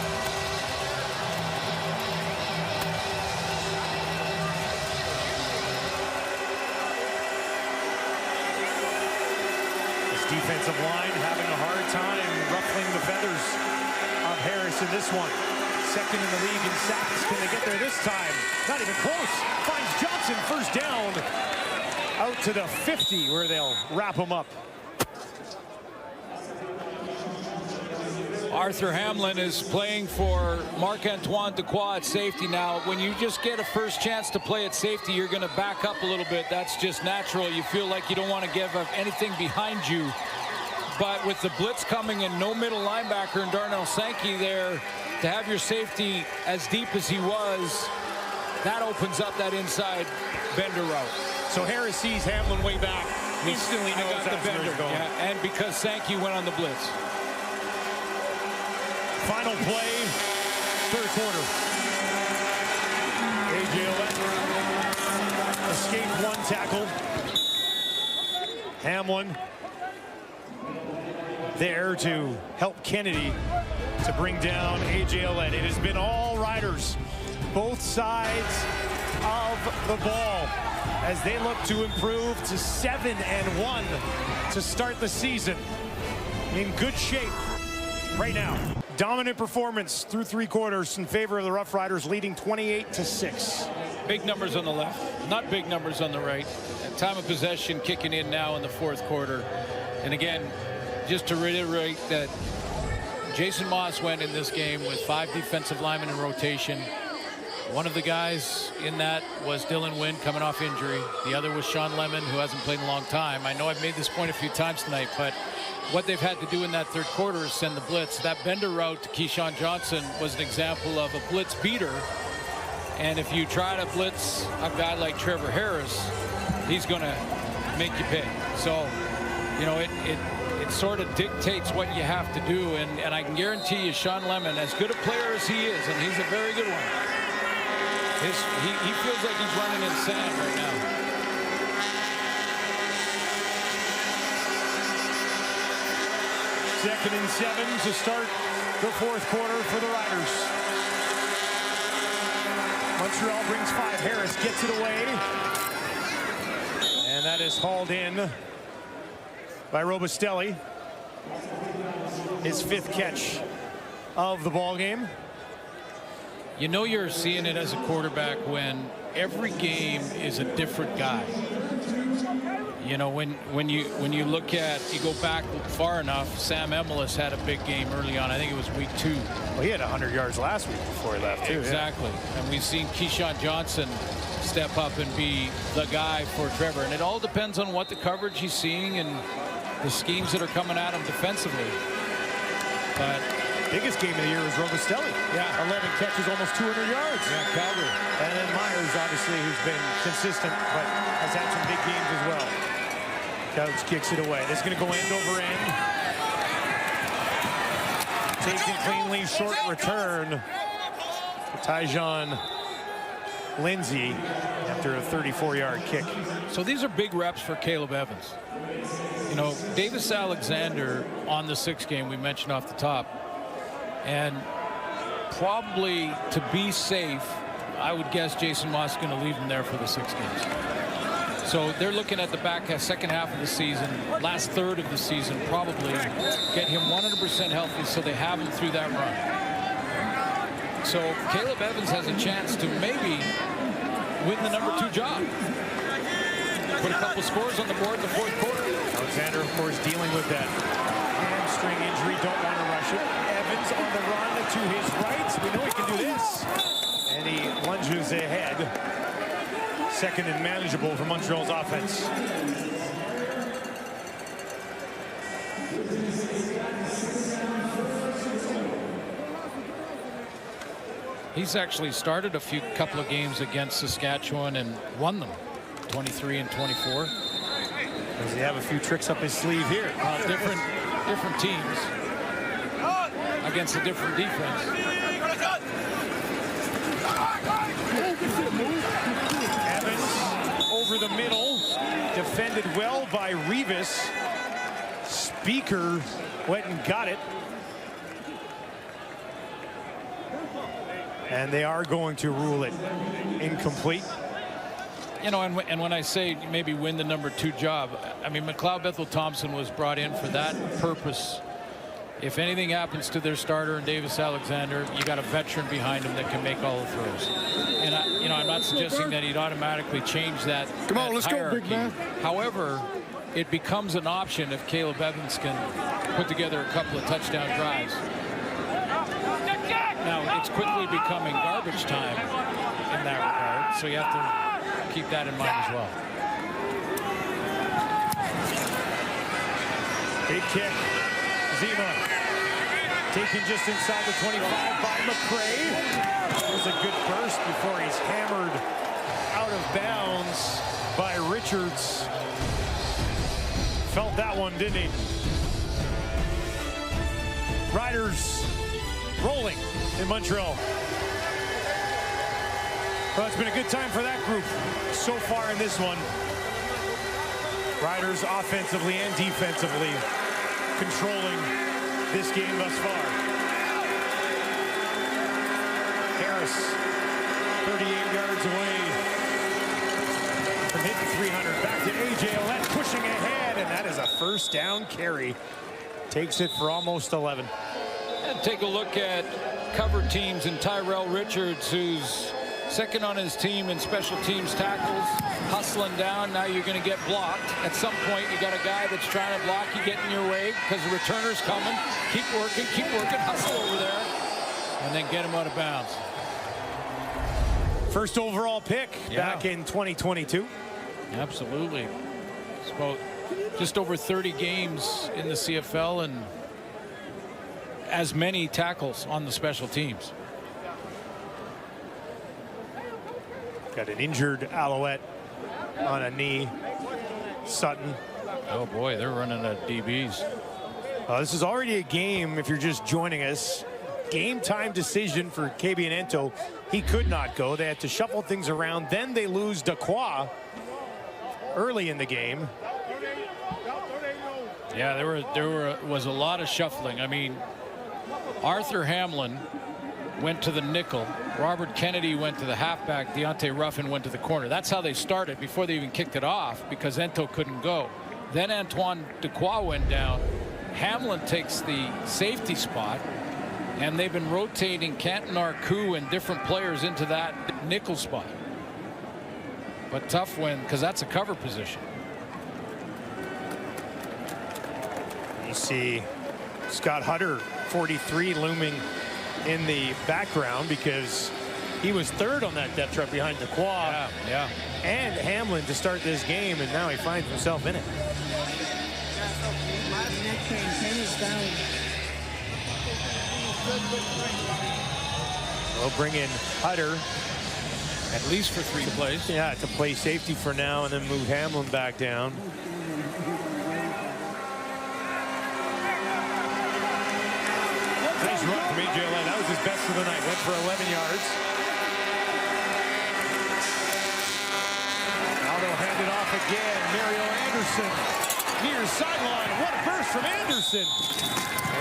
Defensive line having a hard time ruffling the feathers of Harris in this one. 2nd in the league in sacks. Can they get there this time? Not even close. Finds Johnson, first down. Out to the 50 where they'll wrap him up. Arthur Hamlin is playing for Marc-Antoine Dequoy at safety now. When you just get a first chance to play at safety, you're going to back up a little bit. That's just natural. You feel like you don't want to give up anything behind you. But with the blitz coming and no middle linebacker and Darnell Sankey there, to have your safety as deep as he was, that opens up that inside bender route. So Harris sees Hamlin way back. Instantly knows the bender. Yeah, and because Sankey went on the blitz. Final play, 3rd quarter. A.J. Alouette escaped one tackle. Hamlin there to help Kennedy to bring down A.J. Alouette. It has been all Riders, both sides of the ball, as they look to improve to 7-1 to start the season. In good shape right now. Dominant performance through 3 quarters in favor of the Roughriders, leading 28-6. Big numbers on the left, not big numbers on the right. And time of possession kicking in now in the 4th quarter. And again, just to reiterate that Jason Moss went in this game with 5 defensive linemen in rotation. One of the guys in that was Dylan Wynn coming off injury. The other was Sean Lemon, who hasn't played in a long time. I know I've made this point a few times tonight, but what they've had to do in that third quarter is send the blitz. That bender route to Keyshawn Johnson was an example of a blitz beater. And if you try to blitz a guy like Trevor Harris, he's going to make you pay. So, you know, it sort of dictates what you have to do. And I can guarantee you, Sean Lemon, as good a player as he is, and he's a very good one, he feels like he's running in sand right now. Second and 7 to start the fourth quarter for the Riders. Montreal brings 5. Harris gets it away. And that is hauled in by Robustelli. His 5th catch of the ball game. You know you're seeing it as a quarterback when every game is a different guy. You know, when you look at, you go back far enough, Sam Emilus had a big game early on. I think it was week 2. Well, he had 100 yards last week before he left, too. Exactly. Yeah. And we've seen Keyshawn Johnson step up and be the guy for Trevor. And it all depends on what the coverage he's seeing and the schemes that are coming at him defensively. But biggest game of the year was Robustelli. Yeah. 11 catches, almost 200 yards. Yeah, Calgary. And then Myers, obviously, who's been consistent, but has had some big games as well. Couch kicks it away. This is going to go end over end. Taken cleanly, short return. Tyjon Lindsay after a 34-yard kick. So these are big reps for Caleb Evans. You know, Davis Alexander on the 6th game we mentioned off the top. And probably to be safe, I would guess Jason Moss is going to leave him there for the 6 games. So they're looking at the second half of the season, last third of the season, probably get him 100% healthy so they have him through that run. So Caleb Evans has a chance to maybe win the number 2 job. Put a couple scores on the board in the fourth quarter. Alexander, of course, dealing with that hamstring injury. Don't want to rush it. Evans on the run to his right. We know he can do this. And he lunges ahead. Second and manageable for Montreal's offense. He's actually started a couple of games against Saskatchewan and won them, 23 and 24. Does he have a few tricks up his sleeve here? Different teams against a different defense. Evans over the middle, defended well by Revis. Speaker went and got it. And they are going to rule it incomplete. You know, and when I say maybe win the number 2 job, I mean, McLeod Bethel-Thompson was brought in for that purpose. If anything happens to their starter and Davis Alexander, you got a veteran behind him that can make all the throws. And I'm not suggesting that he'd automatically change that. Come on, let's hierarchy. go, big man. However, it becomes an option if Caleb Evans can put together a couple of touchdown drives. Now, it's quickly becoming garbage time in that regard, so you have to keep that in mind as well. Big kick. Zima taken just inside the 25 by McCray. It was a good burst before he's hammered out of bounds by Richards. Felt that one, didn't he? Riders rolling in Montreal. Well, it's been a good time for that group so far in this one. Riders offensively and defensively controlling this game thus far. Harris, 38 yards away from hitting 300. Back to A.J. Alouette, pushing ahead, and that is a first down carry. Takes it for almost 11. And take a look at cover teams and Tyrell Richards, who's second on his team in special teams tackles, hustling down. Now you're going to get blocked. At some point, you got a guy that's trying to block you, get in your way because the returner's coming. Keep working, hustle over there, and then get him out of bounds. First overall pick back in 2022. Absolutely. It's about just over 30 games in the CFL and as many tackles on the special teams. Got an injured Alouette on a knee. Sutton. Oh boy, they're running at DBs. This is already a game, if you're just joining us. Game time decision for Kabianento. He could not go. They had to shuffle things around. Then they lose Dequoy early in the game. Yeah, there was a lot of shuffling. I mean, Arthur Hamlin went to the nickel. Robert Kennedy went to the halfback. Deontay Ruffin went to the corner. That's how they started before they even kicked it off because Ento couldn't go. Then Antoine Dequoy went down. Hamlin takes the safety spot. And they've been rotating Canton Arcou and different players into that nickel spot. But tough win because that's a cover position. You see Scott Hutter, 43, looming in the background because he was third on that depth chart behind Dequoy. Yeah. And Hamlin to start this game, and now he finds himself in it. We'll bring in Hutter. At least for 3 plays. Yeah, to play safety for now and then move Hamlin back down. Nice run from A.J. That was his best of the night. Went for 11 yards. Aldo handed off again. Mario Anderson near sideline. What a burst from Anderson.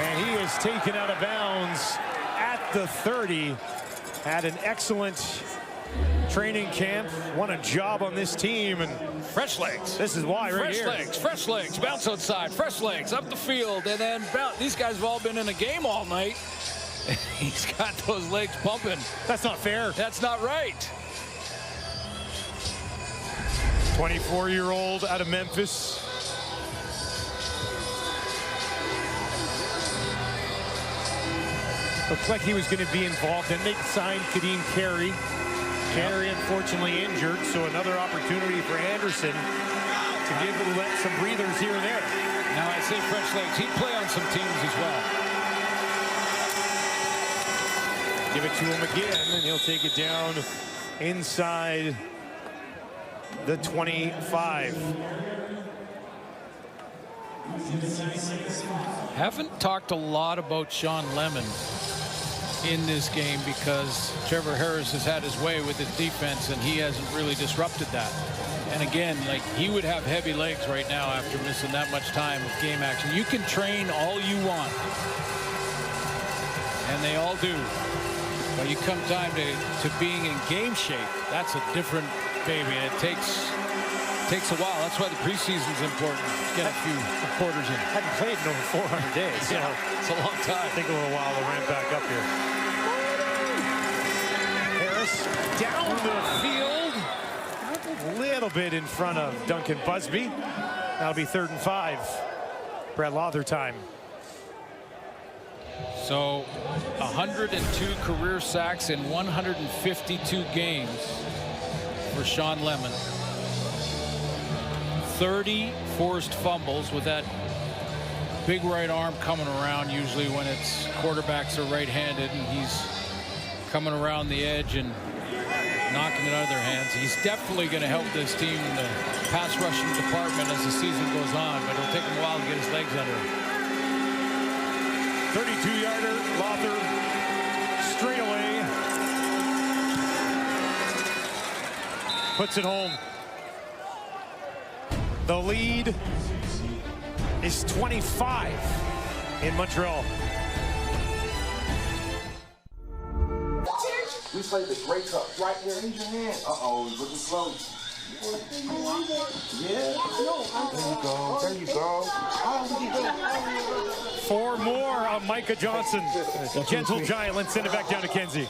And he is taken out of bounds at the 30. Had an excellent training camp. Won a job on this team. And fresh legs. This is why right here. Fresh legs. Bounce outside. Fresh legs up the field. And then bounce. These guys have all been in a game all night. He's got those legs pumping. That's not fair. That's not right. 24-year-old out of Memphis. Looked like he was going to be involved. Then they signed Kadeem Carey. Carey unfortunately injured, so another opportunity for Anderson to give Alouette some breathers here and there. Now I say fresh legs. He'd play on some teams as well. Give it to him again, and he'll take it down inside the 25. Haven't talked a lot about Sean Lemon in this game because Trevor Harris has had his way with his defense and he hasn't really disrupted that. And again, like, he would have heavy legs right now after missing that much time of game action. You can train all you want, and they all do. But you come time to being in game shape, that's a different baby, and it takes a while. That's why the preseason's important. Get a few quarters in. Hadn't played in over 400 days. So yeah, it's a long time. Take a little while to ramp back up here. Harris down the field. A little bit in front of Duncan Busby. That'll be 3rd and 5. Brett Lawther time. So 102 career sacks in 152 games for Sean Lemon. 30 forced fumbles with that big right arm coming around, usually when it's quarterbacks are right-handed and he's coming around the edge and knocking it out of their hands. He's definitely going to help this team in the pass rushing department as the season goes on, but it'll take him a while to get his legs under him. 32-yarder, Lawther straight away. Puts it home. The lead is 25 in Montreal. We played the Grey Cup right here. Raise your hand. Uh-oh, he's looking slow. Yeah. There you go. Four more on Micah Johnson. Gentle giant. Let's send it back down to Kenzie.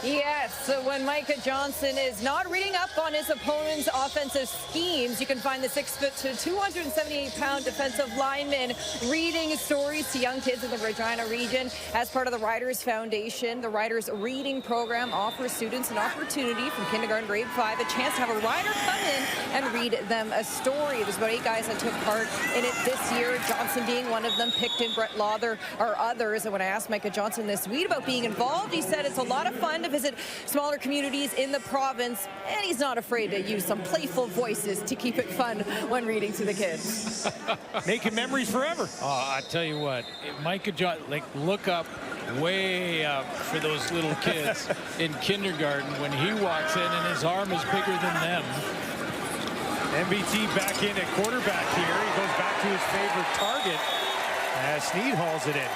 Yeah, Yes, so when Micah Johnson is not reading up on his opponent's offensive schemes, you can find the 6-foot to 278-pound defensive lineman reading stories to young kids in the Regina region. As part of the Riders Foundation, the Riders Reading Program offers students an opportunity from kindergarten grade 5 a chance to have a rider come in and read them a story. There's about 8 guys that took part in it this year, Johnson being one of them, Picton, Brett Lawther, or others. And when I asked Micah Johnson this week about being involved, he said it's a lot of fun to visit smaller communities in the province, and he's not afraid to use some playful voices to keep it fun when reading to the kids. Making memories forever. I tell you what, Micah Johnson, like, look up, way up for those little kids in kindergarten when he walks in and his arm is bigger than them. MBT back in at quarterback here. He goes back to his favorite target as Sneed hauls it in.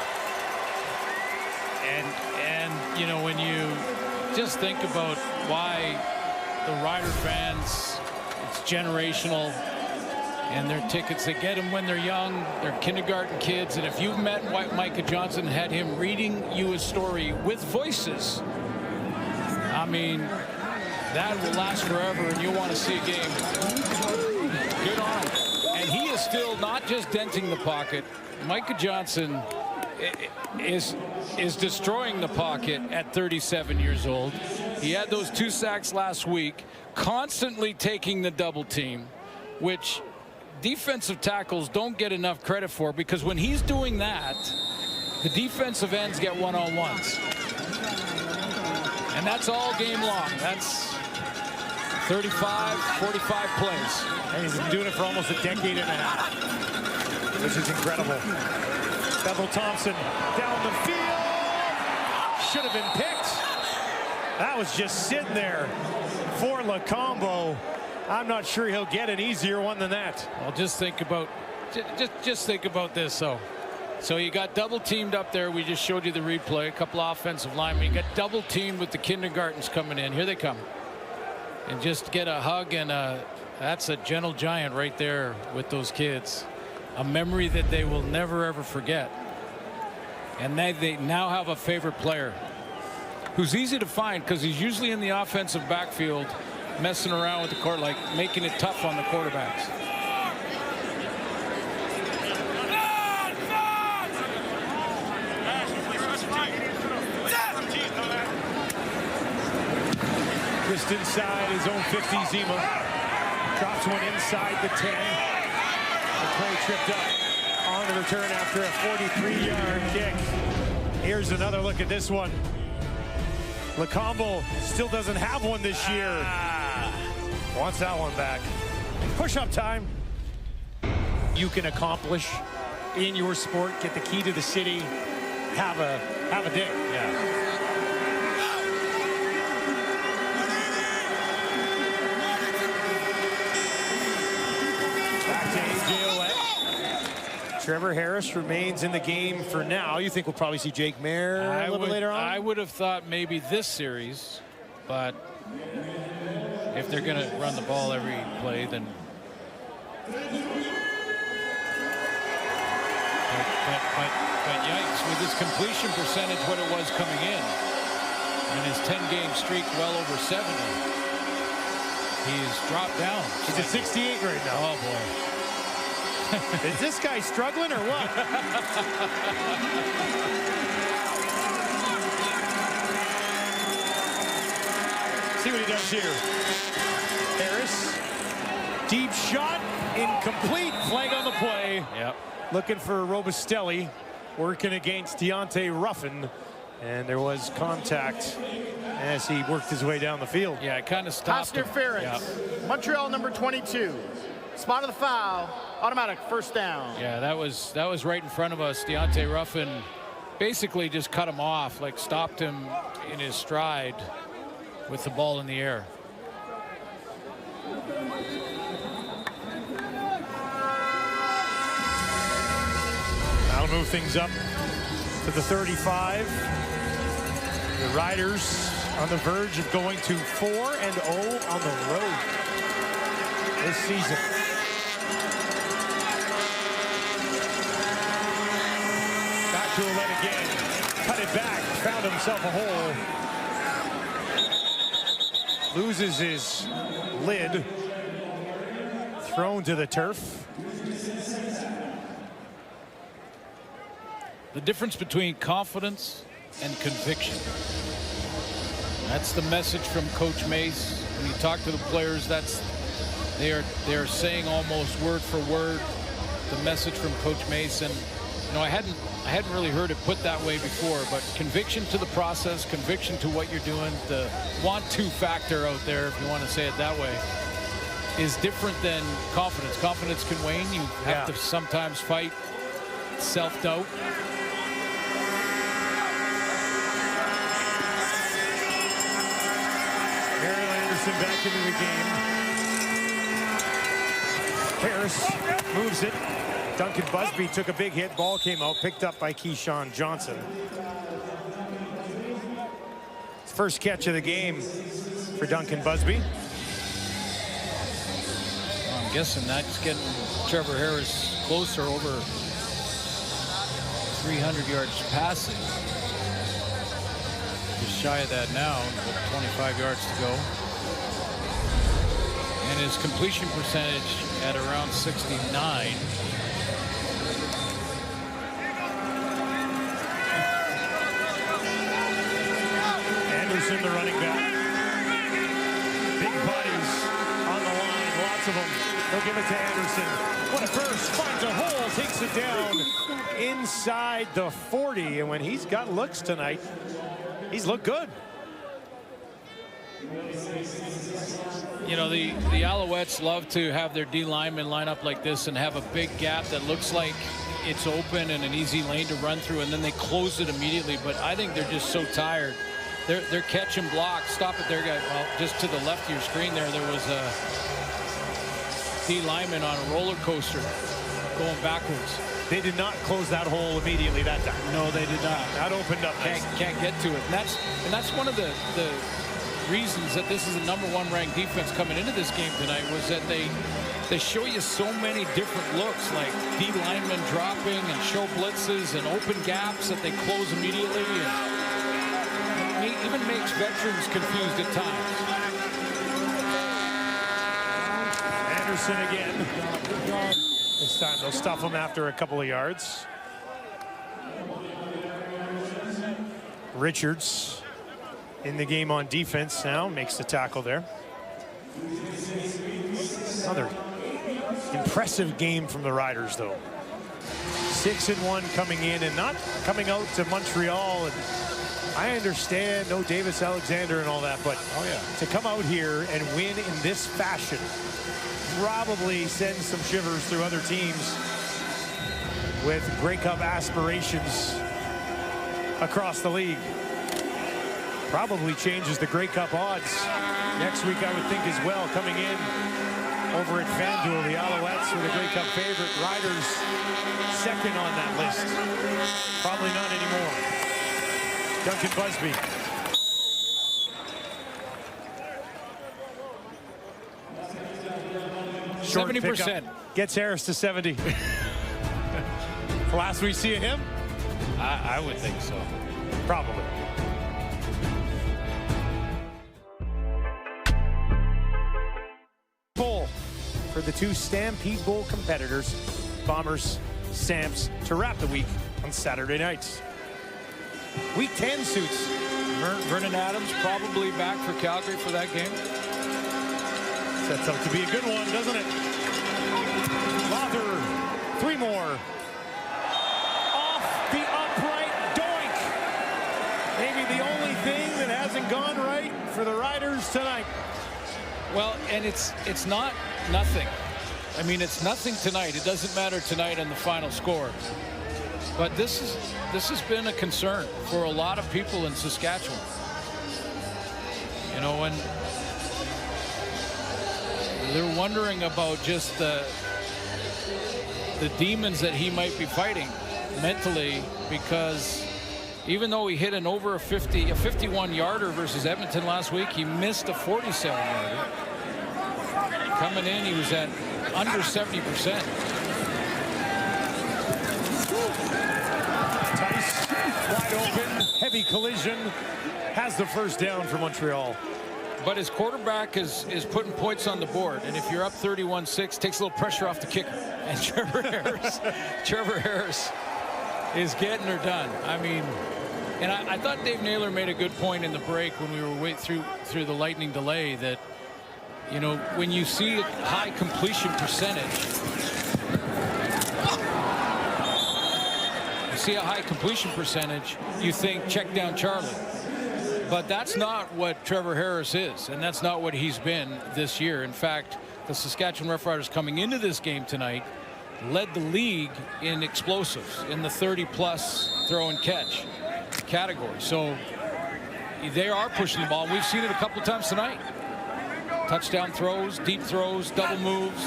And you know, when you just think about why the Rider fans, it's generational, and their tickets, they get them when they're young, they're kindergarten kids, and if you've met Micah Johnson, had him reading you a story with voices, I mean, that will last forever, and you'll want to see a game. Good on him. And he is still not just denting the pocket. Micah Johnson is destroying the pocket at 37 years old. He had those 2 sacks last week, constantly taking the double team, which defensive tackles don't get enough credit for, because when he's doing that, the defensive ends get one-on-ones. And that's all game long. That's 35, 45 plays. And he's been doing it for almost a decade and a half, which is incredible. Bevel Thompson down the field. Should have been picked. That was just sitting there for Lacombo. I'm not sure he'll get an easier one than that. Well, just think about this, though. So you got double teamed up there. We just showed you the replay. A couple of offensive linemen. You got double teamed with the kindergartens coming in. Here they come. And just get a hug, and that's a gentle giant right there with those kids. A memory that they will never, ever forget. And they now have a favorite player who's easy to find because he's usually in the offensive backfield messing around with the court, like making it tough on the quarterbacks. Just inside his own 50, Zima. Drops one inside the 10. The play tripped up on the return after a 43-yard kick. Here's another look at this one. Lacombo still doesn't have one this year. Wants that one back. Push-up time. You can accomplish in your sport. Get the key to the city. Have a day. Yeah. Trevor Harris remains in the game for now. You think we'll probably see Jake Mayer a little bit later on? I would have thought maybe this series, but if they're going to run the ball every play, then. But yikes, with his completion percentage, what it was coming in, and his 10-game streak well over 70, he's dropped down. He's at 68 right now. Oh, boy. Is this guy struggling or what? See what he does here. Harris, deep shot, incomplete. Flag on the play. Yep. Looking for Robustelli, working against Deontay Ruffin, and there was contact as he worked his way down the field. Yeah, it kind of stopped. Pass interference. Yep. Montreal number 22. Spot of the foul. Automatic first down. Yeah, that was right in front of us. Deontay Ruffin basically just cut him off, like stopped him in his stride with the ball in the air. That'll move things up to the 35. The Riders on the verge of going to 4-0 on the road this season. Back to Alouette again. Cut it back. Found himself a hole. loses his lid. Thrown to the turf. The difference between confidence and conviction. That's the message from Coach Mace. When you talk to the players, they are saying almost word for word the message from Coach Mace. And you know, I hadn't really heard it put that way before, but conviction to the process, conviction to what you're doing, the want-to factor out there, if you want to say it that way, is different than confidence. Confidence can wane. You have to sometimes fight self-doubt. Aaron Anderson back into the game. Harris moves it. Duncan Busby took a big hit. Ball came out, picked up by Keyshawn Johnson. First catch of the game for Duncan Busby. I'm guessing that's getting Trevor Harris closer, over 300 yards passing. Just shy of that now, with 25 yards to go. And his completion percentage at around 69. Anderson, the running back. Big bodies on the line, lots of them. They'll give it to Anderson. What a burst, finds a hole, takes it down inside the 40. And when he's got looks tonight, he's looked good. You know, the Alouettes love to have their D linemen line up like this and have a big gap that looks like it's open and an easy lane to run through, and then they close it immediately. But I think they're just so tired. They're catch and block. Stop it there, guys. Well, just to the left of your screen there was a D lineman on a roller coaster going backwards. They did not close that hole immediately that time. No, they did not. That opened up. Can't get to it. And that's one of the reasons that this is the #1 ranked defense coming into this game tonight, was that they show you so many different looks, like D linemen dropping and show blitzes and open gaps that they close immediately. And it even makes veterans confused at times. Anderson again. This time they'll stuff him after a couple of yards. Richards in the game on defense now, makes the tackle there. Another impressive game from the Riders, though. 6-1 coming in and not coming out to Montreal. And I understand, no Davis Alexander and all that, but to come out here and win in this fashion probably sends some shivers through other teams with Grey Cup aspirations across the league. Probably changes the Grey Cup odds next week, I would think, as well. Coming in over at FanDuel, the Alouettes are the Grey Cup favorite. Riders second on that list. Probably not anymore. Duncan Busby. Short 70%. Pickup. Gets Harris to 70. Last we see of him? I would think so. Probably. Bowl for the two Stampede Bowl competitors, Bombers, Stamps, to wrap the week on Saturday nights. Week 10 suits. Vernon Adams probably back for Calgary for that game. Sets up to be a good one, doesn't it? Lother, 3 more. Off the upright, doink. Maybe the only thing that hasn't gone right for the Riders tonight. Well, and it's not nothing. I mean, it's nothing tonight. It doesn't matter tonight on the final score. But this has been a concern for a lot of people in Saskatchewan. You know, and they're wondering about just the demons that he might be fighting mentally, because even though he hit a 51-yarder versus Edmonton last week, he missed a 47-yarder. Coming in, he was at under 70%. Tice, wide open, heavy collision, has the first down for Montreal. But his quarterback is putting points on the board, and if you're up 31-6, takes a little pressure off the kicker. And Trevor Harris is getting her done. I mean, and I thought Dave Naylor made a good point in the break when we were waiting through the lightning delay that, you know, when you see a high completion percentage, you think check down Charlie. But that's not what Trevor Harris is, and that's not what he's been this year. In fact, the Saskatchewan Roughriders coming into this game tonight led the league in explosives in the 30-plus throw and catch category. So they are pushing the ball. We've seen it a couple of times tonight. Touchdown throws, deep throws, double moves.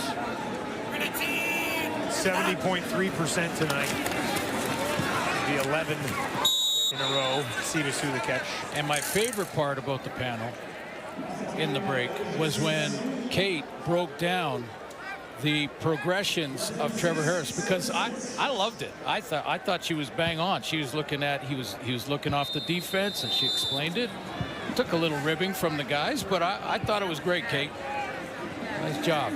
70.3% tonight. The 11 in a row. See to sue the catch. And my favorite part about the panel in the break was when Kate broke down the progressions of Trevor Harris, because I loved it. I thought she was bang on. She was looking at he was looking off the defense, and she explained it. Took a little ribbing from the guys, but I thought it was great, Kate. Nice job.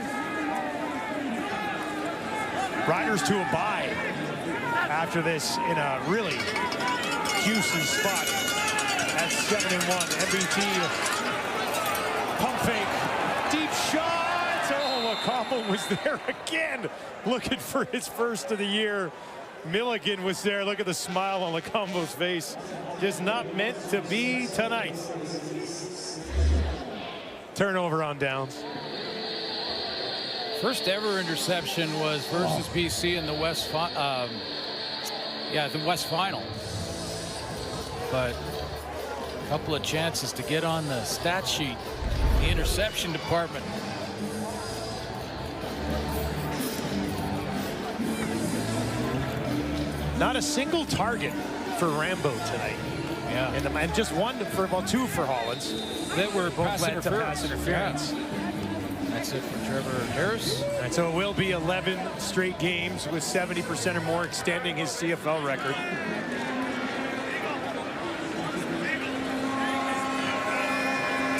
Riders to a bye after this in a really juicy spot at 7-1. MVP pump fake, deep shot. Oh, McCollum was there again, looking for his first of the year. Milligan was there. Look at the smile on Lacombo's face. Just not meant to be tonight. Turnover on downs. First ever interception was versus BC in the West Final. But a couple of chances to get on the stat sheet, the interception department. Not a single target for Rambo tonight. Yeah. And just one for, well, two for Hollins. That were both led to pass interference. Yeah. That's it for Trevor Harris. And so it will be 11 straight games with 70% or more, extending his CFL record.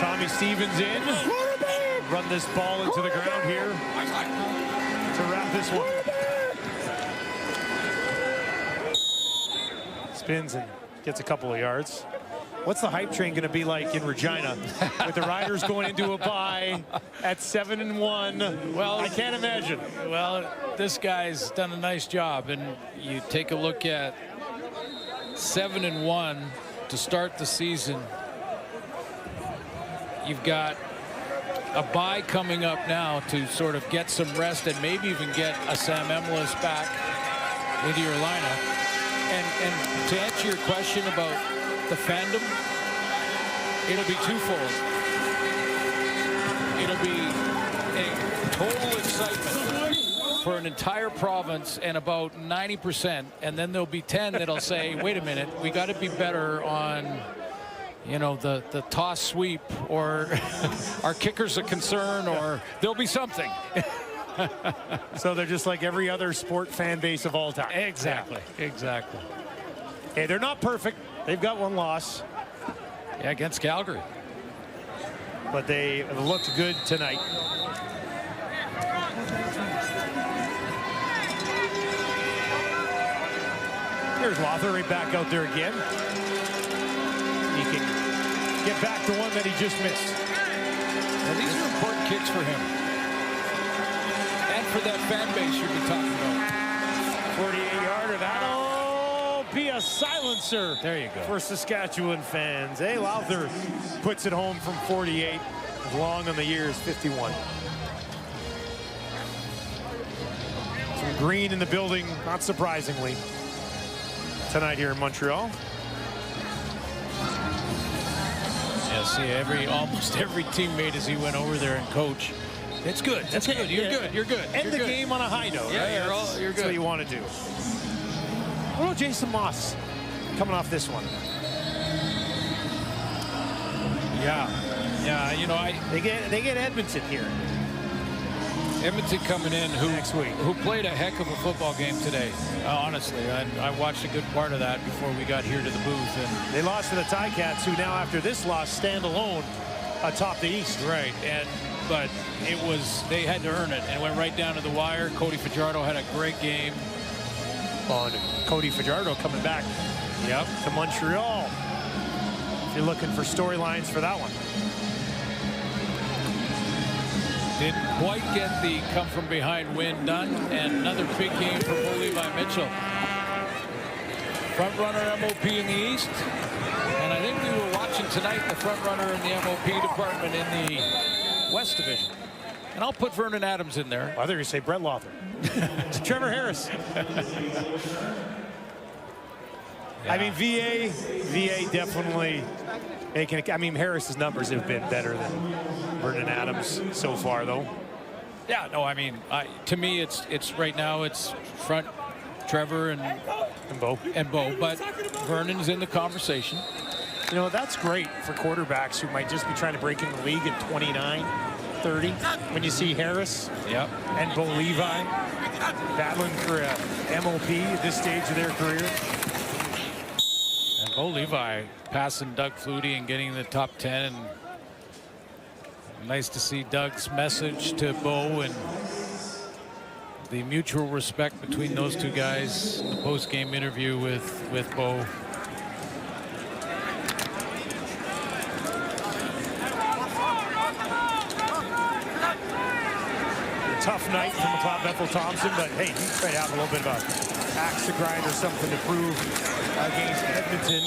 Tommy Stevens in. Run this ball into the ground here to wrap this one. Spins and gets a couple of yards. What's the hype train going to be like in Regina with the Riders going into a bye at 7-1? Well, I can't imagine. Well, this guy's done a nice job, and you take a look at 7-1 to start the season. You've got a bye coming up now to sort of get some rest and maybe even get a Sam Emilus back into your lineup. And to answer your question about the fandom, it'll be twofold. It'll be a total excitement for an entire province and about 90%, and then there'll be 10 that'll say, wait a minute, we got to be better on, you know, the toss sweep, or our kicker's a concern, or there'll be something. So they're just like every other sport fan base of all time. Exactly. Exactly. Hey, they're not perfect. They've got one loss. Yeah, against Calgary. But they have looked good tonight. Here's Lothar right back out there again. He can get back to one that he just missed. Now, these are important kicks for him. And for that fan base you've been talking about. 48-yarder, that'll be a silencer. There you go. For Saskatchewan fans. Hey, Lothar puts it home from 48. Long on the year is 51. Some green in the building, not surprisingly, tonight here in Montreal. Yeah, see, almost every teammate as he went over there and coach. It's good. That's good. You're good. You're good. End the game on a high note. Yeah, right? you're good. That's what you want to do. What about Jason Moss coming off this one? Yeah, you know, they get Edmonton here. Edmonton coming in next week, who played a heck of a football game today. Honestly, I watched a good part of that before we got here to the booth. And they lost to the Ticats, who now after this loss stand alone atop the East. Right, but they had to earn it, and it went right down to the wire. Cody Fajardo had a great game. Oh, Cody Fajardo coming back to Montreal. If you're looking for storylines for that one. Didn't quite get the come-from-behind win done, and another big game for Bo Levi Mitchell. Front-runner MOP in the East, and I think we were watching tonight the front-runner in the MOP department in the West Division. And I'll put Vernon Adams in there. I thought you were going to say Brett Lawther. It's Trevor Harris. I mean, VA definitely making. I mean, Harris's numbers have been better than Vernon Adams so far, though. Yeah, no, I mean, to me, it's right now it's front Trevor and Bo, but Vernon's in the conversation. You know, that's great for quarterbacks who might just be trying to break in the league at 29, 30. When you see Harris and Bo Levi battling for a MOP at this stage of their career. And Bo Levi passing Doug Flutie and getting in the top 10. And nice to see Doug's message to Bo and the mutual respect between those two guys in the post-game interview with Bo. Tough night from McLeod Bethel Thompson, but hey, he's trying to have a little bit of a axe to grind or something to prove against Edmonton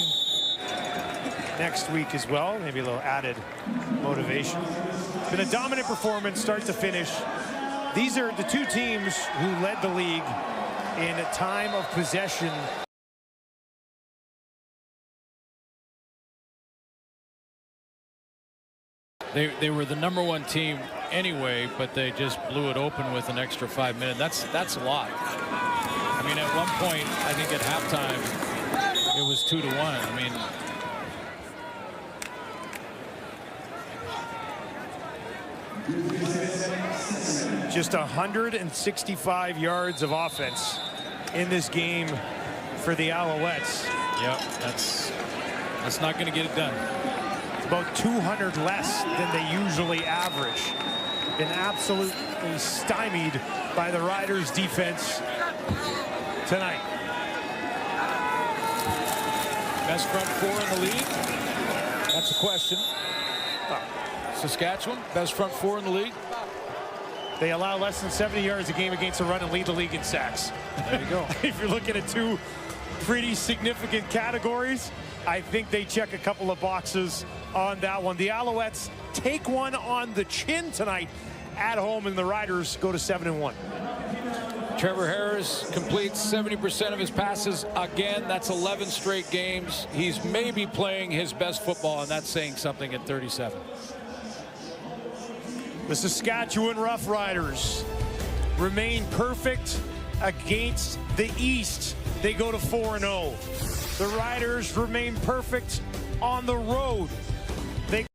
next week as well. Maybe a little added motivation. Been a dominant performance start to finish. These are the two teams who led the league in time of possession. They were the #1 team anyway, but they just blew it open with an extra 5 minutes. That's a lot. I mean, at one point, I think at halftime, it was 2-1. I mean, just 165 yards of offense in this game for the Alouettes. Yep, that's not going to get it done. About 200 less than they usually average. Been absolutely stymied by the Riders defense tonight. Best front four in the league? That's a question. Saskatchewan, best front four in the league? They allow less than 70 yards a game against the run and lead the league in sacks. There you go. If you're looking at two pretty significant categories, I think they check a couple of boxes on that one. The Alouettes take one on the chin tonight at home, and the Riders go to 7-1. Trevor Harris completes 70% of his passes again. That's 11 straight games. He's maybe playing his best football, and that's saying something at 37. The Saskatchewan Roughriders remain perfect against the East. They go to 4-0. The Riders remain perfect on the road